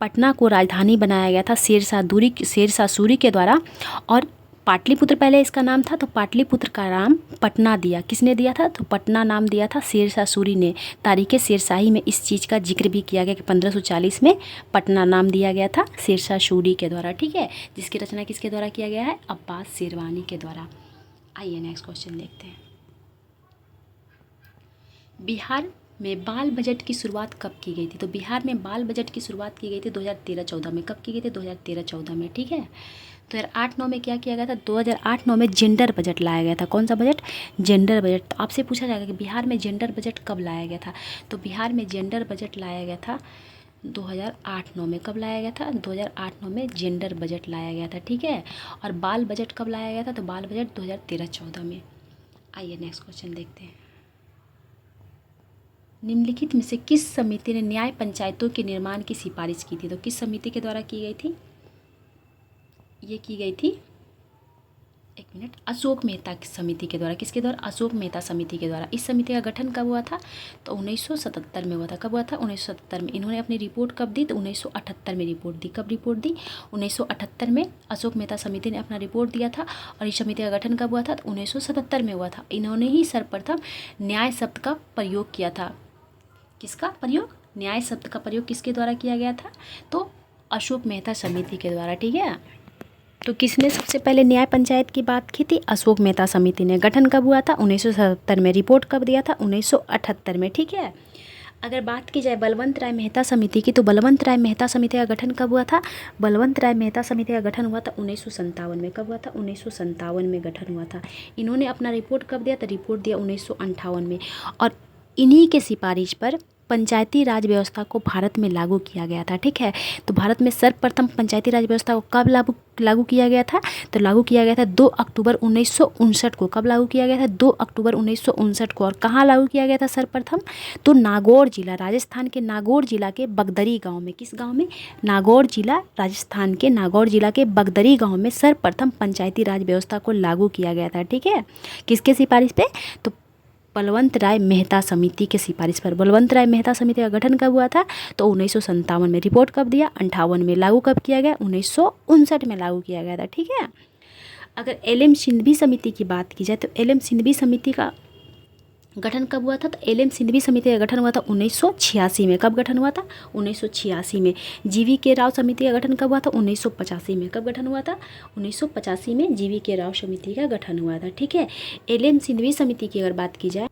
पटना को राजधानी बनाया गया था शेरशाह सूरी के द्वारा, और पाटलिपुत्र पहले इसका नाम था, तो पाटलिपुत्र का नाम पटना दिया। किसने दिया था? तो पटना नाम दिया था शेरशाह सूरी ने। तारीख़े शेरशाही में इस चीज़ का जिक्र भी किया गया कि 1540 में पटना नाम दिया गया था शेरशाह सूरी के द्वारा। ठीक है, जिसकी रचना किसके द्वारा किया गया है? अब्बास शेरवानी के द्वारा। आइए नेक्स्ट क्वेश्चन देखते हैं। बिहार में बाल बजट की शुरुआत कब की गई थी? तो बिहार में बाल बजट की शुरुआत की गई थी 2013-14 में। कब की गई थी? 2013-14 में। ठीक है, 2008-9 में क्या किया गया था? 2008-9 में जेंडर बजट लाया गया था। कौन सा बजट? Gender budget. तो आपसे पूछा जाएगा कि बिहार में जेंडर बजट कब लाया गया था? तो बिहार में जेंडर बजट लाया गया था 2008-9 में। कब लाया गया था? 2008-9 में जेंडर बजट लाया गया था। ठीक है, और बाल बजट कब लाया गया था? तो बाल बजट 2013-14 में। आइए नेक्स्ट क्वेश्चन देखते हैं। निम्नलिखित में से किस समिति ने न्याय पंचायतों के निर्माण की सिफारिश की थी? तो किस समिति के द्वारा की गई थी? ये की गई थी एक मिनट, अशोक मेहता की समिति के द्वारा, किसके द्वारा? अशोक मेहता समिति के द्वारा। इस समिति का गठन कब हुआ था? तो 1977 में हुआ था। कब हुआ था? 1977 में। इन्होंने अपनी रिपोर्ट कब दी? तो 1978 में रिपोर्ट दी। कब रिपोर्ट दी? 1978 में अशोक मेहता समिति ने अपना रिपोर्ट दिया था। और इस समिति का गठन कब हुआ था? तो 1977 में हुआ था। इन्होंने ही सर्वप्रथम न्याय शब्द का प्रयोग किया था। किसका प्रयोग? न्याय शब्द का प्रयोग किसके द्वारा किया गया था? तो अशोक मेहता समिति के द्वारा। ठीक है, तो किसने सबसे पहले न्याय पंचायत की बात की थी? अशोक मेहता समिति ने। गठन कब हुआ था? 1977 में। रिपोर्ट कब दिया था? 1978 में। ठीक है, अगर बात की जाए बलवंत राय मेहता समिति की, तो बलवंत राय मेहता समिति का गठन कब हुआ था? बलवंत राय मेहता समिति का गठन हुआ था 1957 में। कब हुआ था? 1957 में गठन हुआ था। इन्होंने अपना रिपोर्ट कब दिया था? रिपोर्ट दिया 1958 में। और इन्हीं के सिफारिश पर पंचायती राज व्यवस्था को भारत में लागू किया गया था। ठीक है, तो भारत में सर्वप्रथम पंचायती राज व्यवस्था को कब लागू किया गया था? तो लागू किया गया था 2 अक्टूबर 1959 को। कब लागू किया गया था? 2 अक्टूबर 1959 को। और कहाँ लागू किया गया था सर्वप्रथम? तो नागौर जिला, राजस्थान के नागौर जिला के बगदरी गांव में। किस गांव में? नागौर जिला, राजस्थान के नागौर जिला के बगदरी गांव में सर्वप्रथम पंचायती राज व्यवस्था को लागू किया गया था। ठीक है, किसके सिफारिश पे? तो बलवंत राय मेहता समिति के सिफारिश पर। बलवंत राय मेहता समिति का गठन कब हुआ था? तो 1957 में। रिपोर्ट कब दिया? 58 में। लागू कब किया गया? 1959 में लागू किया गया था। ठीक है, अगर एल.एम. सिंघवी समिति की बात की जाए, तो एल.एम. सिंघवी समिति का गठन कब हुआ था? तो एल.एम. सिंघवी समिति का गठन हुआ था 1986 में। कब गठन हुआ था? 1986 में। जी.वी.के. राव समिति का गठन कब हुआ था? 1985 में। कब गठन हुआ था? 1985 में जी.वी.के. राव समिति का गठन हुआ था। ठीक है, एल.एम. सिंघवी समिति की अगर बात की जाए,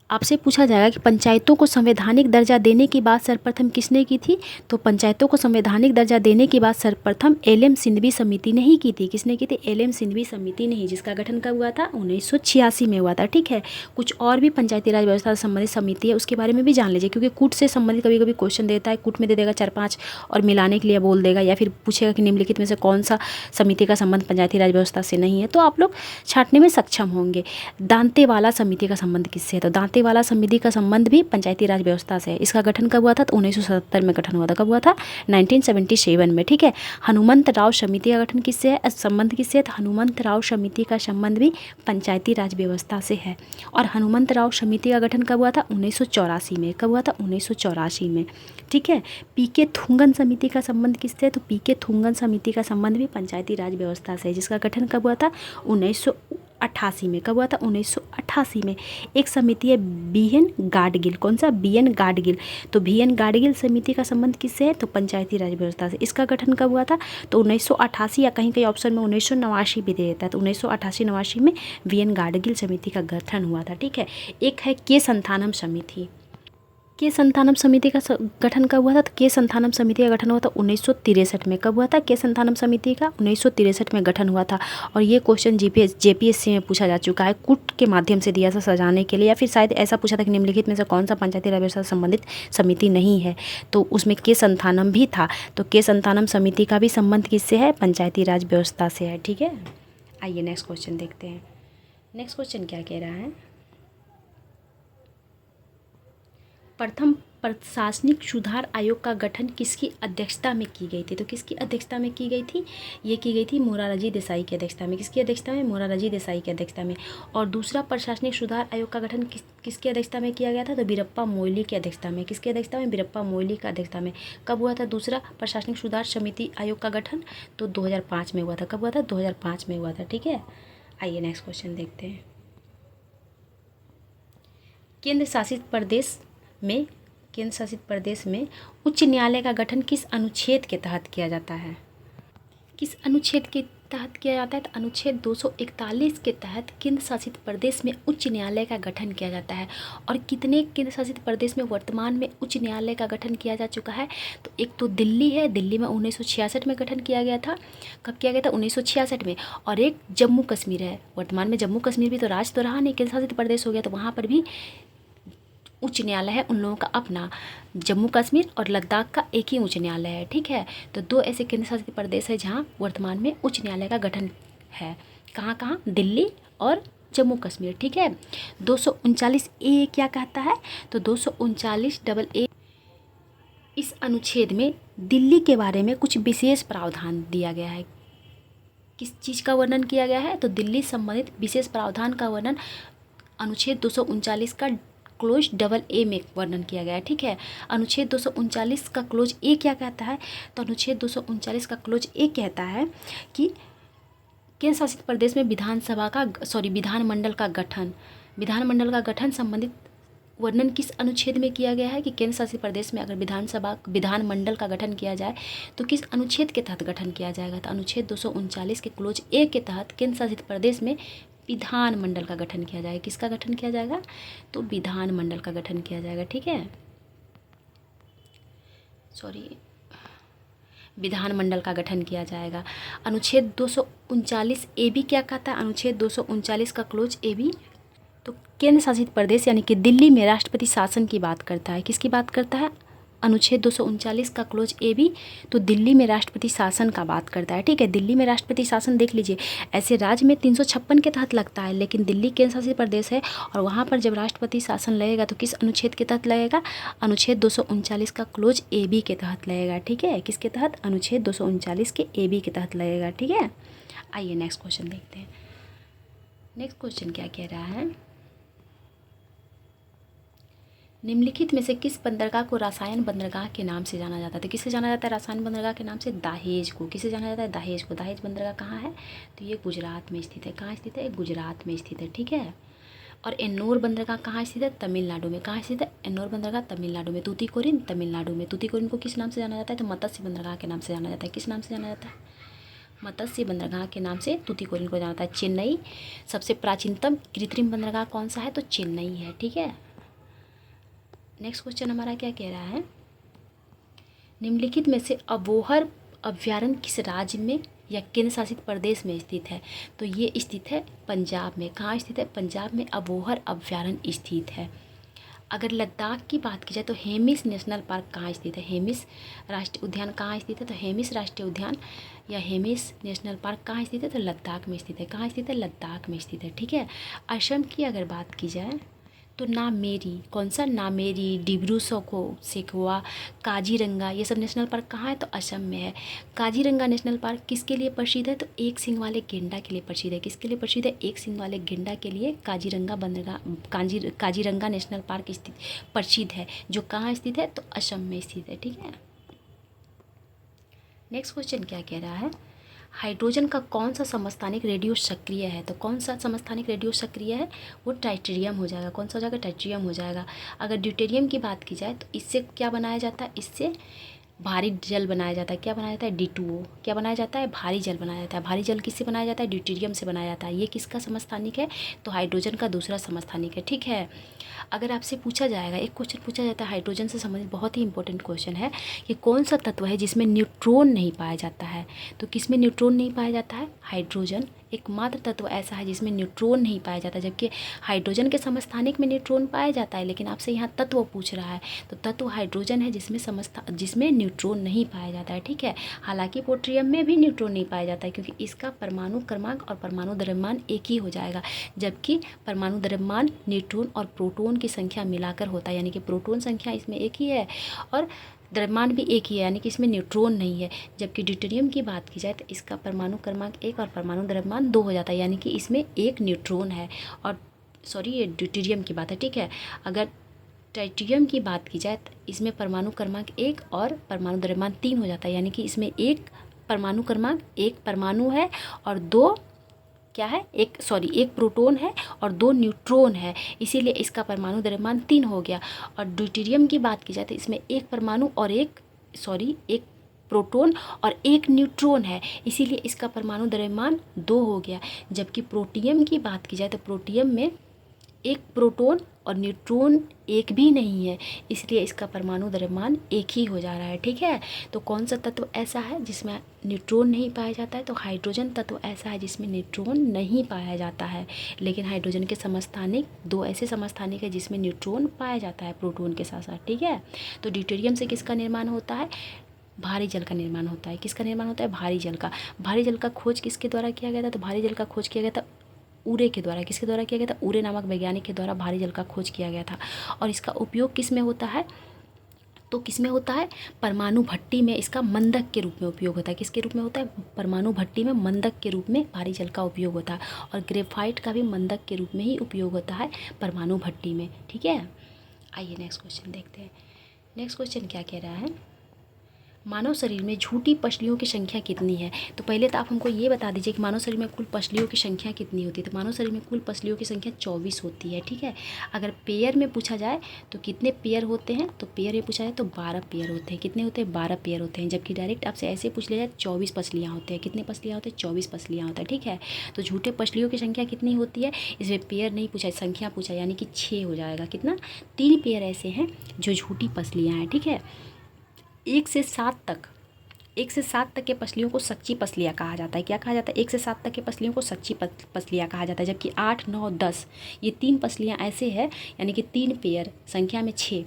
आपसे पूछा जाएगा कि पंचायतों को संवैधानिक दर्जा देने की बात सर्वप्रथम किसने की थी? तो पंचायतों को संवैधानिक दर्जा देने की बात सर्वप्रथम एल.एम. सिंघवी समिति ने ही की थी। किसने की थी? एल.एम. सिंघवी समिति ने ही, जिसका गठन कब हुआ था? 1986 में हुआ था। ठीक है, कुछ और भी पंचायती राज व्यवस्था से संबंधित समिति है, उसके बारे में भी जान लीजिए, क्योंकि कूट से संबंधित कभी कभी क्वेश्चन देता है, कूट में दे देगा 4-5 और मिलाने के लिए बोल देगा, या फिर पूछेगा कि निम्नलिखित में से कौन सा समिति का संबंध पंचायती राज व्यवस्था से नहीं है, तो आप लोग छांटने में सक्षम होंगे। दांतेवाला समिति का संबंध किससे है? तो दांतेवाला समिति का संबंध भी पंचायती राज व्यवस्था से है। इसका गठन कब हुआ था? तो 1977 में गठन हुआ था। कब हुआ था? 1977 में। ठीक है, हनुमंत राव समिति का गठन किससे है? संबंध किससे है? तो हनुमंत राव समिति का संबंध भी पंचायती राज व्यवस्था से है। और हनुमंत राव समिति का गठन कब हुआ था? 1984 में। कब हुआ था? 1984 में। ठीक है, पी.के. थुंगन समिति का संबंध किससे है? तो पी.के. थुंगन समिति का संबंध भी पंचायती राज व्यवस्था से है, जिसका गठन कब हुआ था? 1988 में। कब हुआ था? 1988 में। एक समिति है बी.एन. गाडगिल। कौन सा? बी.एन. गाडगिल। तो बी.एन. गाडगिल समिति का संबंध किससे है? तो पंचायती राज व्यवस्था से। इसका गठन कब हुआ था? तो 1988, या कहीं कहीं ऑप्शन में 1989 भी दे देता है, तो 1988-89 में बी.एन. गाडगिल समिति का गठन हुआ था। ठीक है, एक है के संथानम समिति। के संथानम समिति का गठन कब हुआ था? तो के संथानम समिति का गठन हुआ था 1963 में। कब हुआ था? के संथानम समिति का 1963 में गठन हुआ था। और ये क्वेश्चन जेपीएससी में पूछा जा चुका है, कूट के माध्यम से दिया था सजाने के लिए, या फिर शायद ऐसा पूछा था कि निम्नलिखित में से कौन सा पंचायती राज व्यवस्था से संबंधित समिति नहीं है, तो उसमें के संथानम भी था। तो के संथानम समिति का भी संबंध किससे है? पंचायती राज व्यवस्था से है। ठीक है, आइए नेक्स्ट क्वेश्चन देखते हैं। नेक्स्ट क्वेश्चन क्या कह रहा है? प्रथम प्रशासनिक सुधार आयोग का गठन किसकी अध्यक्षता में की गई थी? तो किसकी अध्यक्षता में की गई थी? ये की गई थी मोरारजी देसाई की अध्यक्षता में। किसकी अध्यक्षता में? मोरारजी देसाई की अध्यक्षता में। और दूसरा प्रशासनिक सुधार आयोग का गठन किसकी अध्यक्षता में किया गया था? तो बीरप्पा मोइली की अध्यक्षता में। किसकी अध्यक्षता में? बीरप्पा मोइली की अध्यक्षता में। कब हुआ था दूसरा प्रशासनिक सुधार समिति आयोग का गठन? तो 2005 में हुआ था। कब हुआ था? 2005 में हुआ था। ठीक है, आइए नेक्स्ट क्वेश्चन देखते हैं। केंद्र शासित प्रदेश में उच्च न्यायालय का गठन किस अनुच्छेद के तहत किया जाता है? किस अनुच्छेद के तहत किया जाता है? तो अनुच्छेद 241 के तहत केंद्र शासित प्रदेश में उच्च न्यायालय का गठन किया जाता है। और कितने केंद्र शासित प्रदेश में वर्तमान में उच्च न्यायालय का गठन किया जा चुका है? तो एक तो दिल्ली है, दिल्ली में 1966 में गठन किया गया था। कब किया गया था? 1966 में। और एक जम्मू कश्मीर है, वर्तमान में जम्मू कश्मीर भी तो राज्य तो रहा नहीं, केंद्र शासित प्रदेश हो गया, तो वहाँ पर भी उच्च न्यायालय है उन लोगों का अपना। जम्मू कश्मीर और लद्दाख का एक ही उच्च न्यायालय है। ठीक है, तो 2 ऐसे केंद्र शासित प्रदेश है जहाँ वर्तमान में उच्च न्यायालय का गठन है। कहाँ कहाँ? दिल्ली और जम्मू कश्मीर। ठीक है, 239A क्या कहता है? तो 239AA इस अनुच्छेद में दिल्ली के बारे में कुछ विशेष प्रावधान दिया गया है। किस चीज़ का वर्णन किया गया है? तो दिल्ली संबंधित विशेष प्रावधान का वर्णन अनुच्छेद 239 का क्लोज डबल ए में वर्णन किया गया है। ठीक है, अनुच्छेद 239 का क्लोज ए क्या कहता है? तो अनुच्छेद 239 का क्लोज ए कहता है कि केंद्र शासित प्रदेश में विधानमंडल का गठन संबंधित वर्णन किस अनुच्छेद में किया गया है? कि केंद्र शासित प्रदेश में अगर विधानमंडल का गठन किया जाए तो किस अनुच्छेद के तहत गठन किया जाएगा? तो अनुच्छेद 239 के क्लोज ए के तहत केंद्र शासित प्रदेश में विधानमंडल का गठन किया जाएगा। किसका गठन किया जाएगा? तो विधानमंडल का गठन किया जाएगा। ठीक है, विधानमंडल का गठन किया जाएगा। अनुच्छेद 239 ए बी क्या कहता है? अनुच्छेद 239 का क्लोज ए बी तो केंद्र शासित प्रदेश यानी कि दिल्ली में राष्ट्रपति शासन की बात करता है। किसकी बात करता है? अनुच्छेद 239 का क्लोज ए बी तो दिल्ली में राष्ट्रपति शासन का बात करता है। ठीक है, दिल्ली में राष्ट्रपति शासन देख लीजिए, ऐसे राज्य में 356 के तहत लगता है, लेकिन दिल्ली केंद्र शासित प्रदेश है और वहाँ पर जब राष्ट्रपति शासन लगेगा तो किस अनुच्छेद के तहत लगेगा? अनुच्छेद 239 का क्लोज ए बी के तहत लगेगा। ठीक है, किसके तहत? अनुच्छेद 239 के ए बी के तहत लगेगा। ठीक है, आइए नेक्स्ट क्वेश्चन देखते हैं। नेक्स्ट क्वेश्चन क्या कह रहा है? निम्नलिखित में से किस बंदरगाह को रसायन बंदरगाह के नाम से जाना जाता है? तो किसे जाना जाता है रसायन बंदरगाह के नाम से? दाहेज को। किसे जाना जाता है? दाहेज को। दाहेज बंदरगाह कहाँ है? तो ये गुजरात में स्थित है। कहाँ स्थित है? गुजरात में स्थित है। ठीक है, और एन्नोर बंदरगाह कहाँ स्थित है? तमिलनाडु में। कहाँ स्थित है? एन्नोर बंदरगाह तमिलनाडु में। तूतीकोरिन तमिलनाडु में। तूतीकोरिन को किस नाम से जाना जाता है? तो मत्स्य बंदरगाह के नाम से जाना जाता है। किस नाम से जाना जाता है? मत्स्य बंदरगाह के नाम से तूतीकोरिन को जाना जाता है। चेन्नई सबसे प्राचीनतम कृत्रिम बंदरगाह कौन सा है? तो चेन्नई है। ठीक है, नेक्स्ट क्वेश्चन हमारा क्या कह रहा है? निम्नलिखित में से अबोहर अभ्यारण्य किस राज्य में या केंद्र शासित प्रदेश में स्थित है? तो ये स्थित है पंजाब में। कहाँ स्थित है? पंजाब में अबोहर अभ्यारण्य स्थित है। अगर लद्दाख की बात की जाए तो हेमिस नेशनल पार्क कहाँ स्थित है? हेमिस राष्ट्रीय उद्यान कहाँ स्थित है? तो हेमिस राष्ट्रीय उद्यान या हेमिस नेशनल पार्क कहाँ स्थित है? तो लद्दाख में स्थित है। कहाँ स्थित है? लद्दाख में स्थित है। ठीक है, असम की अगर बात की जाए तो नामेरी, कौन सा? नामेरी, डिब्रू सेखोवा, काजीरंगा, ये सब नेशनल पार्क कहाँ है? तो असम में है। काजीरंगा नेशनल पार्क किसके लिए प्रसिद्ध है? तो एक सींग वाले गेंडा के लिए प्रसिद्ध है। किसके लिए प्रसिद्ध है? एक सींग वाले गेंडा के लिए काजीरंगा बंदरगाह काजीरंगा नेशनल पार्क प्रसिद्ध है, जो कहाँ स्थित है? तो असम में स्थित है। ठीक है, नेक्स्ट क्वेश्चन क्या कह रहा है? हाइड्रोजन का कौन सा समस्थानिक रेडियो सक्रिय है? तो कौन सा समस्थानिक रेडियो सक्रिय है? वो ट्राइटेरियम हो जाएगा। कौन सा हो जाएगा? ट्राइटेरियम हो जाएगा। अगर ड्यूटेरियम की बात की जाए तो इससे क्या बनाया जाता है? इससे भारी जल बनाया जाता है। क्या बनाया जाता है? D2O। क्या बनाया जाता है? भारी जल बनाया जाता है। भारी जल किससे बनाया जाता है? ड्यूटेरियम से बनाया जाता है। ये किसका समस्थानिक है? तो हाइड्रोजन का दूसरा समस्थानिक है। ठीक है, अगर आपसे पूछा जाएगा, एक क्वेश्चन पूछा जाता है हाइड्रोजन से संबंधित, बहुत ही इंपॉर्टेंट क्वेश्चन है कि कौन सा तत्व है जिसमें न्यूट्रॉन नहीं पाया जाता है? तो किसमें न्यूट्रॉन नहीं पाया जाता है? हाइड्रोजन एकमात्र तत्व ऐसा है जिसमें न्यूट्रॉन नहीं पाया जाता, जबकि हाइड्रोजन के समस्थानिक में न्यूट्रॉन पाया जाता है। लेकिन आपसे यहाँ तत्व पूछ रहा है, तो तत्व हाइड्रोजन है जिसमें न्यूट्रॉन नहीं पाया जाता है। ठीक है, हालांकि पोट्रियम में भी न्यूट्रॉन नहीं पाया जाता है क्योंकि इसका परमाणु क्रमांक और परमाणु द्रव्यमान एक ही हो जाएगा, जबकि परमाणु द्रव्यमान न्यूट्रॉन और प्रोटॉन की संख्या मिलाकर होता है, यानी कि प्रोटॉन संख्या इसमें एक ही है और द्रव्यमान भी एक ही है, यानी कि इसमें न्यूट्रॉन नहीं है। जबकि ड्यूटेरियम की बात की जाए तो इसका परमाणु क्रमांक 1 और परमाणु द्रव्यमान 2 हो जाता है, यानी कि इसमें एक न्यूट्रॉन है। और ये ड्यूटेरियम की बात है। ठीक है, अगर ट्राइटियम की बात की जाए तो इसमें परमाणु क्रमांक 1 और परमाणु द्रव्यमान 3 हो जाता है, यानी कि इसमें एक परमाणु क्रमांक 1 परमाणु है और 2 क्या है? एक प्रोटॉन है और 2 न्यूट्रॉन है, इसीलिए इसका परमाणु द्रव्यमान 3 हो गया। और ड्यूटेरियम की बात की जाए तो इसमें एक परमाणु और एक प्रोटॉन और एक न्यूट्रॉन है, इसीलिए इसका परमाणु द्रव्यमान 2 हो गया। जबकि प्रोटियम की बात की जाए तो प्रोटियम में एक प्रोटॉन और न्यूट्रॉन एक भी नहीं है, इसलिए इसका परमाणु द्रव्यमान एक ही हो जा रहा है। ठीक है, तो कौन सा तत्व ऐसा है जिसमें न्यूट्रॉन नहीं पाया जाता है? तो हाइड्रोजन तत्व ऐसा है जिसमें न्यूट्रॉन नहीं पाया जाता है। लेकिन हाइड्रोजन के समस्थानिक 2 ऐसे समस्थानिक है जिसमें न्यूट्रॉन पाया जाता है प्रोटॉन के साथ साथ। ठीक है, तो ड्यूटेरियम से किसका निर्माण होता है? भारी जल का निर्माण होता है। किसका निर्माण होता है? भारी जल का। भारी जल का खोज किसके द्वारा किया गया था? तो भारी जल का खोज किया गया था उरे के द्वारा। किसके द्वारा किया गया था? उरे नामक वैज्ञानिक के द्वारा भारी जल का खोज किया गया था। और इसका उपयोग किस में होता है? तो किस में होता है, परमाणु भट्टी में इसका मंदक के रूप में उपयोग होता है। किसके रूप में होता है, परमाणु भट्टी में मंदक के रूप में भारी जल का उपयोग होता है। और ग्रेफाइट का भी मंदक के रूप में ही उपयोग होता है परमाणु भट्टी में। ठीक है, आइए नेक्स्ट क्वेश्चन देखते हैं। नेक्स्ट क्वेश्चन क्या कह रहा है, मानव शरीर में झूठी पसलियों की संख्या कितनी है। तो पहले तो आप हमको ये बता दीजिए कि मानव शरीर में कुल पसलियों की संख्या कितनी होती है। तो मानव शरीर में कुल पसलियों की संख्या 24 होती है। ठीक है, अगर पेयर में पूछा जाए तो कितने पेयर होते हैं, तो पेयर में पूछा जाए तो 12 पेयर होते हैं। कितने होते हैं, 12 पेयर होते हैं। जबकि डायरेक्ट आपसे ऐसे पूछ लिया जाए 24 पसलियाँ होते हैं। कितने पसलियाँ होते हैं, 24 पसलियाँ होता है। ठीक है, तो झूठे पसलियों की संख्या कितनी होती है, इसमें पेयर नहीं पूछा, संख्या पूछा, यानी कि 6 हो जाएगा। कितना, 3 पेयर ऐसे हैं जो झूठी पसलियाँ हैं। ठीक है, 1 से 7 तक के पसलियों को सच्ची पसलियाँ कहा जाता है। क्या कहा जाता है, 1 से 7 तक के पसलियों को सच्ची पसलियाँ कहा जाता है। जबकि 8, 9, 10 ये 3 पसलियाँ ऐसे हैं, यानी कि 3 पेयर संख्या में 6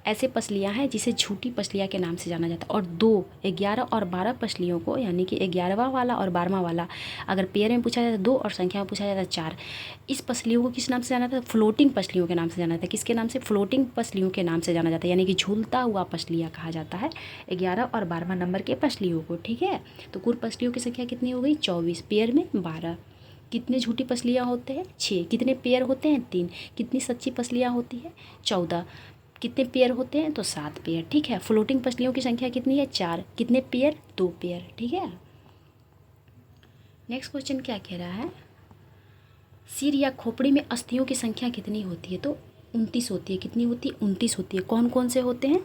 ऐसे पसलियाँ हैं जिसे झूठी पसलियाँ के नाम से जाना जाता है। और 2, 11 और 12 पसलियों को, यानी कि 11वां वाला और 12वां वाला अगर पेयर में पूछा जाता है 2 और संख्या में पूछा जाता है 4, इस पसलियों को किस नाम से जाना जाता है, फ्लोटिंग पसलियों के नाम से जाना जाता है। किसके नाम से, फ्लोटिंग पसलियों के नाम से जाना जाता है, यानी कि झूलता हुआ पसलियाँ कहा जाता है 11 और 12वां नंबर के पसलियों को। ठीक है, तो कुल पसलियों की संख्या कितनी हो गई, 24, पेयर में 12। कितने झूठी पसलियाँ होते हैं, 6। कितने पेयर होते हैं, 3। कितनी सच्ची पसलियाँ होती है, 14। कितने पेयर होते हैं, तो 7 पेयर। ठीक है, फ्लोटिंग पसलियों की संख्या कितनी है, 4। कितने पेयर, 2 पेयर। ठीक है, नेक्स्ट क्वेश्चन क्या कह रहा है, सिर या खोपड़ी में अस्थियों की संख्या कितनी होती है। तो 29 होती है। कितनी होती है, 29 होती है। कौन कौन से होते हैं,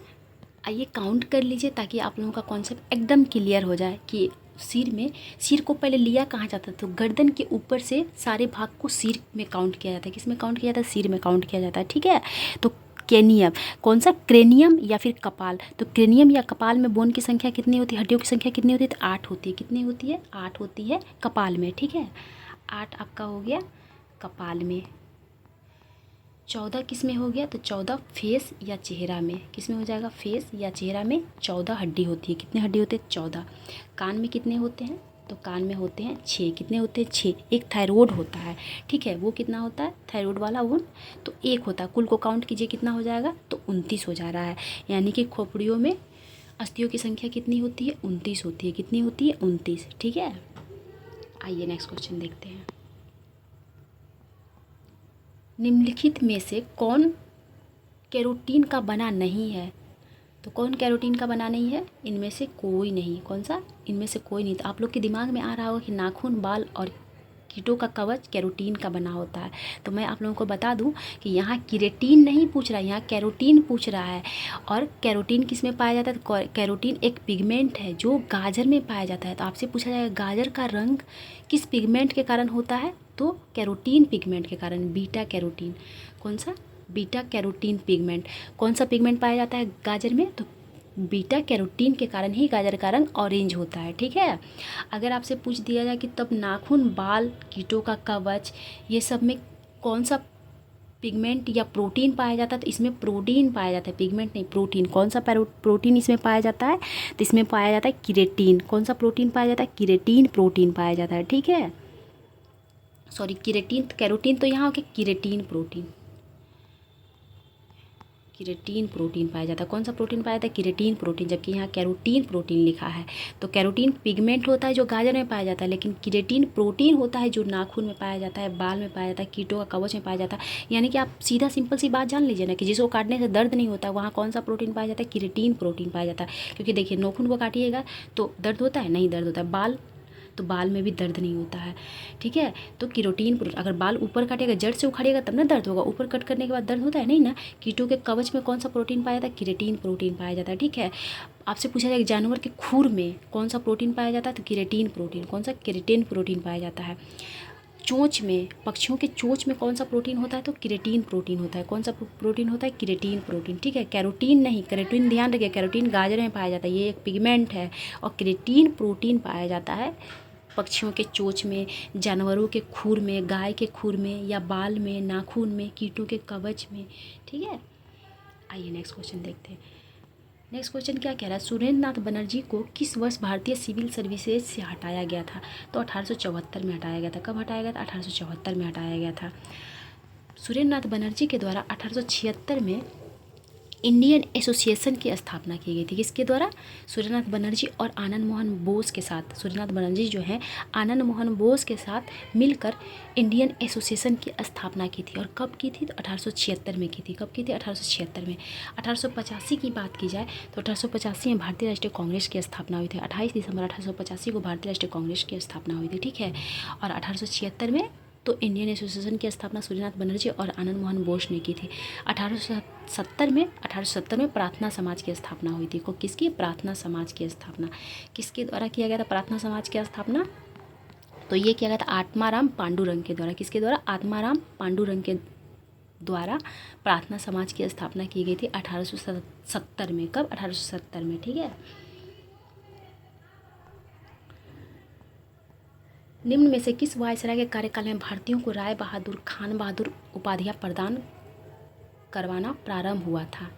आइए काउंट कर लीजिए ताकि आप लोगों का कॉन्सेप्ट एकदम क्लियर हो जाए कि सिर को पहले लिया कहाँ जाता है, तो गर्दन के ऊपर से सारे भाग को सिर में काउंट किया जाता है। किस में काउंट किया जाता है, सिर में काउंट किया जाता है। ठीक है, तो क्रेनियम, कौन सा, क्रेनियम या फिर कपाल। तो क्रेनियम या कपाल में बोन की संख्या कितनी होती है, हड्डियों की संख्या कितनी होती है, तो 8 होती है। कितनी होती है, 8 होती है कपाल में। ठीक है, 8 आपका हो गया कपाल में। 14 किस में हो गया, तो 14 फेस या चेहरा में। किस में हो जाएगा, फेस या चेहरा में 14 हड्डी होती है। कितने हड्डी होते हैं, 14। कान में कितने होते हैं, तो कान में होते हैं 6। कितने होते हैं, 6। एक थायराइड होता है। ठीक है, वो कितना होता है, थायराइड वाला वो तो 1 होता है। कुल को काउंट कीजिए कितना हो जाएगा, तो 29 हो जा रहा है। यानी कि खोपड़ियों में अस्थियों की संख्या कितनी होती है, 29 होती है। कितनी होती है, 29। ठीक है, आइए नेक्स्ट क्वेश्चन देखते हैं। निम्नलिखित में से कौन कैरोटीन का बना नहीं है। तो कौन कैरोटीन का बना नहीं है, इनमें से कोई नहीं। कौन सा, इनमें से कोई नहीं। तो आप लोग के दिमाग में आ रहा होगा कि नाखून, बाल और कीटों का कवच कैरोटीन का बना होता है। तो मैं आप लोगों को बता दूं कि यहाँ केरेटीन नहीं पूछ रहा है, यहाँ कैरोटीन पूछ रहा है। और कैरोटीन किस में पाया जाता है, तो कैरोटीन एक पिगमेंट है जो गाजर में पाया जाता है। तो आपसे पूछा जाएगा गाजर का रंग किस पिगमेंट के कारण होता है, तो कैरोटीन पिगमेंट के कारण, बीटा कैरोटीन। कौन सा, बीटा कैरोटीन पिगमेंट। कौन सा पिगमेंट पाया जाता है गाजर में, तो बीटा कैरोटीन के कारण ही गाजर का रंग ऑरेंज होता है। ठीक है, अगर आपसे पूछ दिया जाए कि तब नाखून, बाल, कीटों का कवच, ये सब में कौन सा पिगमेंट या प्रोटीन पाया जाता है, तो इसमें प्रोटीन पाया जाता है, पिगमेंट नहीं, प्रोटीन। कौन सा प्रोटीन इसमें पाया जाता है, तो इसमें पाया जाता है किरेटिन। कौन सा प्रोटीन पाया जाता है, किरेटिन प्रोटीन पाया जाता है। ठीक है, सॉरी, किरेटिन, कैरोटीन तो यहाँ हो गया किरेटिन प्रोटीन। किरेटिन प्रोटीन पाया जाता है। कौन सा प्रोटीन पाया जाता है, किरेटिन प्रोटीन, जबकि यहाँ कैरोटीन प्रोटीन लिखा है। तो कैरोटीन पिगमेंट होता है जो गाजर में पाया जाता है, लेकिन किरेटिन प्रोटीन होता है जो नाखून में पाया जाता है, बाल में पाया जाता है, कीटों का कवच में पाया जाता है। यानी कि आप सीधा सिंपल सी बात जान लीजिए ना कि जिसको काटने से दर्द नहीं होता, वहाँ कौन सा प्रोटीन पाया जाता है, किरेटिन प्रोटीन पाया जाता है। क्योंकि देखिए नाखून को काटिएगा तो दर्द होता है, नहीं दर्द होता है। बाल, तो बाल में भी दर्द नहीं होता है। ठीक है, तो केरोटीन, अगर बाल ऊपर काटेगा, जड़ से उखाड़ेगा तब ना दर्द होगा, ऊपर कट करने के बाद दर्द होता है नहीं ना। कीटों के कवच में कौन सा प्रोटीन पाया जाता है, किरेटिन प्रोटीन पाया जाता है। ठीक है, आपसे पूछा जाएगा जानवर के खुर में कौन सा प्रोटीन पाया जाता है, तो किरेटिन प्रोटीन। कौन सा, किरेटिन प्रोटीन पाया जाता है। चोंच में, पक्षियों के चोंच में कौन सा प्रोटीन होता है, तो किरेटिन प्रोटीन होता है। कौन सा प्रोटीन होता है, किरेटिन प्रोटीन। ठीक है, कैरोटीन नहीं, कैरोटीन ध्यान रखिए, कैरोटीन गाजर में पाया जाता है, ये एक पिगमेंट है। और किरेटिन प्रोटीन पाया जाता है पक्षियों के चोंच में, जानवरों के खुर में, गाय के खुर में या बाल में, नाखून में, कीटों के कवच में। ठीक है, आइए नेक्स्ट क्वेश्चन देखते हैं। नेक्स्ट क्वेश्चन क्या कह रहा है, सुरेंद्र नाथ बनर्जी को किस वर्ष भारतीय सिविल सर्विसेज से हटाया गया था। तो 1874 में हटाया गया था। कब हटाया गया था, 1874 में हटाया गया था। सुरेंद्र नाथ बनर्जी के द्वारा 1876 में इंडियन एसोसिएशन की स्थापना की गई थी। किसके द्वारा? सूर्यनाथ बनर्जी और आनंद मोहन बोस के साथ। सूर्यनाथ बनर्जी जो है आनंद मोहन बोस के साथ मिलकर इंडियन एसोसिएशन की स्थापना की थी। और कब की थी? तो 1876 में की थी। कब की थी? 1876 में। 1885 की बात की जाए तो 1885 में भारतीय राष्ट्रीय कांग्रेस की स्थापना हुई थी। 28 दिसंबर 1885 को भारतीय राष्ट्रीय कांग्रेस की स्थापना हुई थी। ठीक है। और 1876 में तो इंडियन एसोसिएशन की स्थापना सूर्यनाथ बनर्जी और आनंद मोहन बोस ने की थी। 1870 में प्रार्थना समाज की स्थापना हुई थी। को किसकी? प्रार्थना समाज की स्थापना किसके द्वारा किया गया था? प्रार्थना समाज की स्थापना तो ये किया गया था आत्माराम पांडुरंग के द्वारा। किसके द्वारा? आत्माराम पांडुरंग के द्वारा प्रार्थना समाज की स्थापना की गई थी 1870 में। कब? 1870 में। ठीक है। निम्न में से किस वायसराय के कार्यकाल में भारतीयों को राय बहादुर खान बहादुर उपाधियां प्रदान करवाना प्रारंभ हुआ था?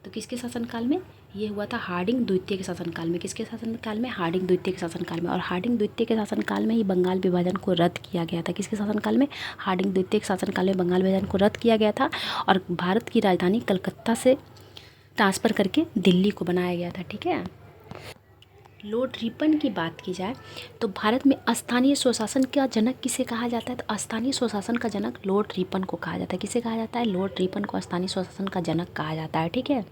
तो किसके शासनकाल में? ये हुआ था हार्डिंग द्वितीय के शासनकाल में। किसके शासनकाल में? हार्डिंग द्वितीय के शासनकाल में। और हार्डिंग द्वितीय के शासनकाल में ही बंगाल विभाजन को रद्द किया गया था। किसके शासनकाल में? हार्डिंग द्वितीय के शासनकाल में बंगाल विभाजन को रद्द किया गया था और भारत की राजधानी कलकत्ता से ट्रांसफ़र करके दिल्ली को बनाया गया था। ठीक है। लॉर्ड रिपन की बात की जाए तो भारत में स्थानीय स्वशासन का जनक किसे कहा जाता है? तो स्थानीय स्वशासन का जनक लॉर्ड रिपन को कहा जाता है। किसे कहा जाता है? लॉर्ड रिपन को स्थानीय स्वशासन का जनक कहा जाता है। ठीक है।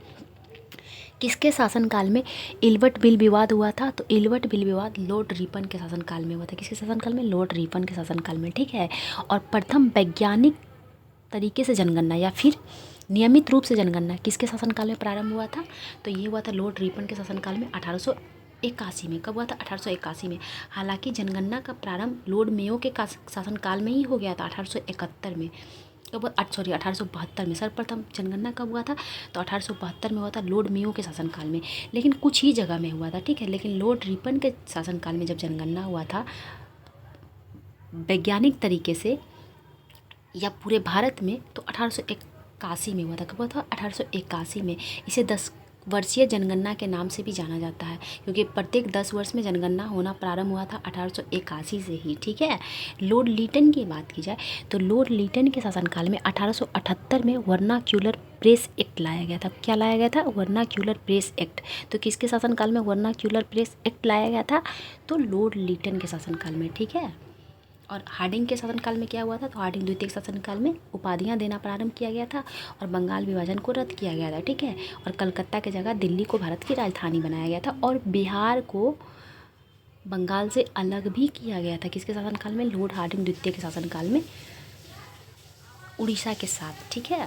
किसके शासनकाल में इल्बर्ट बिल विवाद हुआ था? तो इल्बर्ट बिल विवाद लॉर्ड रिपन के शासनकाल में हुआ था। किसके शासनकाल में? लॉर्ड रिपन के शासनकाल में। ठीक है। और प्रथम वैज्ञानिक तरीके से जनगणना या फिर नियमित रूप से जनगणना किसके शासनकाल में प्रारंभ हुआ था? तो ये हुआ था लॉर्ड रिपन के शासनकाल में 1881 में। कब हुआ था? 1881 में। हालांकि जनगणना का प्रारंभ लॉर्ड मेयो के शासनकाल में ही हो गया था 1871 में। कब? 1872 में। सर्वप्रथम जनगणना कब हुआ था? तो 1872 में हुआ था लॉर्ड मेयो के शासनकाल में, लेकिन कुछ ही जगह में हुआ था। ठीक है। लेकिन लॉर्ड रिपन के शासनकाल में जब जनगणना हुआ था वैज्ञानिक तरीके से या पूरे भारत में तो 1881 में हुआ था। कब हुआ था? 1881 में। इसे 10 वर्षीय जनगणना के नाम से भी जाना जाता है क्योंकि प्रत्येक 10 वर्ष में जनगणना होना प्रारंभ हुआ था 1881 से ही। ठीक है। लॉर्ड लीटन की बात की जाए तो लॉर्ड लीटन के शासनकाल में 1878 में वर्नाक्यूलर प्रेस एक्ट लाया गया था। क्या लाया गया था? Vernacular press act. तो किसके शासनकाल में वर्नाक्यूलर प्रेस एक्ट लाया गया था? तो लॉर्ड लीटन के शासनकाल में। ठीक है। और हार्डिंग के शासनकाल में क्या हुआ था? तो हार्डिंग द्वितीय के शासनकाल में उपाधियां देना प्रारंभ किया गया था और बंगाल विभाजन को रद्द किया गया था। ठीक है। और कलकत्ता की जगह दिल्ली को भारत की राजधानी बनाया गया था और बिहार को बंगाल से अलग भी किया गया था। किसके शासनकाल में? लॉर्ड हार्डिंग द्वितीय के शासनकाल में उड़ीसा के साथ। ठीक है।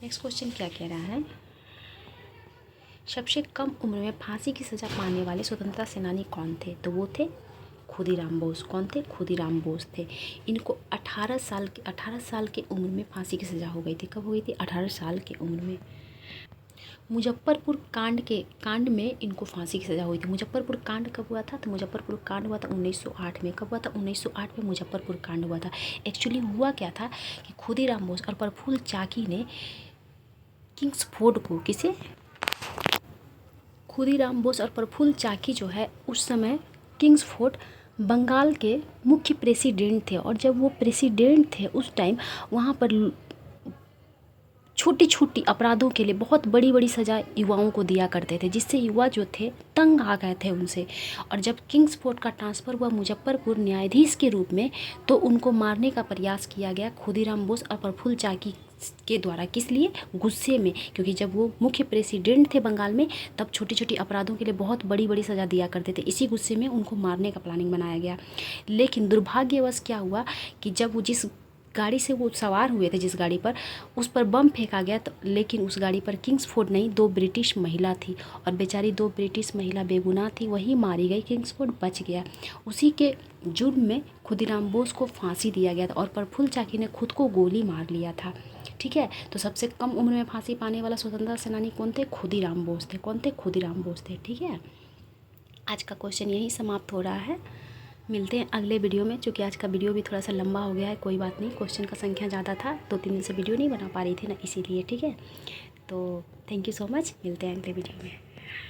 नेक्स्ट क्वेश्चन क्या कह रहा है? सबसे कम उम्र में फांसी की सज़ा पाने वाले स्वतंत्रता सेनानी कौन थे? तो वो थे खुदीराम बोस। कौन थे? खुदीराम बोस थे। इनको 18 साल के उम्र में फांसी की सज़ा हो गई थी। कब हो गई थी? 18 साल की उम्र में। मुजफ्फरपुर कांड में इनको फांसी की सज़ा हुई थी। मुजफ्फरपुर कांड कब हुआ था? तो मुजफ्फरपुर कांड हुआ था 1908 में। कब हुआ था? 1908 में मुजफ्फरपुर कांड हुआ था। एक्चुअली हुआ क्या था कि खुदीराम बोस और प्रफुल्ल चाकी ने किंग्सफोर्ड को खुदीराम बोस और प्रफुल्ल चाकी जो है उस समय किंग्सफोर्ड बंगाल के मुख्य प्रेसिडेंट थे और जब वो प्रेसिडेंट थे उस टाइम वहाँ पर छोटी छोटी अपराधों के लिए बहुत बड़ी बड़ी सज़ा युवाओं को दिया करते थे जिससे युवा जो थे तंग आ गए थे उनसे। और जब किंग्सफोर्ड का ट्रांसफ़र हुआ मुजफ्फरपुर न्यायाधीश के रूप में तो उनको मारने का प्रयास किया गया खुदीराम बोस और प्रफुल्ल चाकी के द्वारा। किस लिए? गुस्से में, क्योंकि जब वो मुख्य प्रेसिडेंट थे बंगाल में तब छोटी छोटी अपराधों के लिए बहुत बड़ी बड़ी सज़ा दिया करते थे। इसी गुस्से में उनको मारने का प्लानिंग बनाया गया। लेकिन दुर्भाग्यवश क्या हुआ कि जब वो जिस गाड़ी से वो सवार हुए थे जिस गाड़ी पर उस पर बम फेंका गया तो लेकिन उस गाड़ी पर किंग्सफोर्ड नहीं 2 ब्रिटिश महिला थी और बेचारी 2 ब्रिटिश महिला बेगुनाह थी, वही मारी गई। किंग्सफोर्ड बच गया। उसी के जुर्म में खुदीराम बोस को फांसी दिया गया था और प्रफुल्ल चाकी ने खुद को गोली मार लिया था। ठीक है। तो सबसे कम उम्र में फांसी पाने वाला स्वतंत्रता सेनानी कौन थे? खुदीराम बोस थे। कौन थे? खुदीराम बोस थे। ठीक है। आज का क्वेश्चन यही समाप्त हो रहा है। मिलते हैं अगले वीडियो में। चूँकि आज का वीडियो भी थोड़ा सा लंबा हो गया है, कोई बात नहीं, क्वेश्चन का संख्या ज़्यादा था, 2-3 दिन से वीडियो नहीं बना पा रही थी ना, इसीलिए। ठीक है। तो थैंक यू सो मच। मिलते हैं अगले वीडियो में।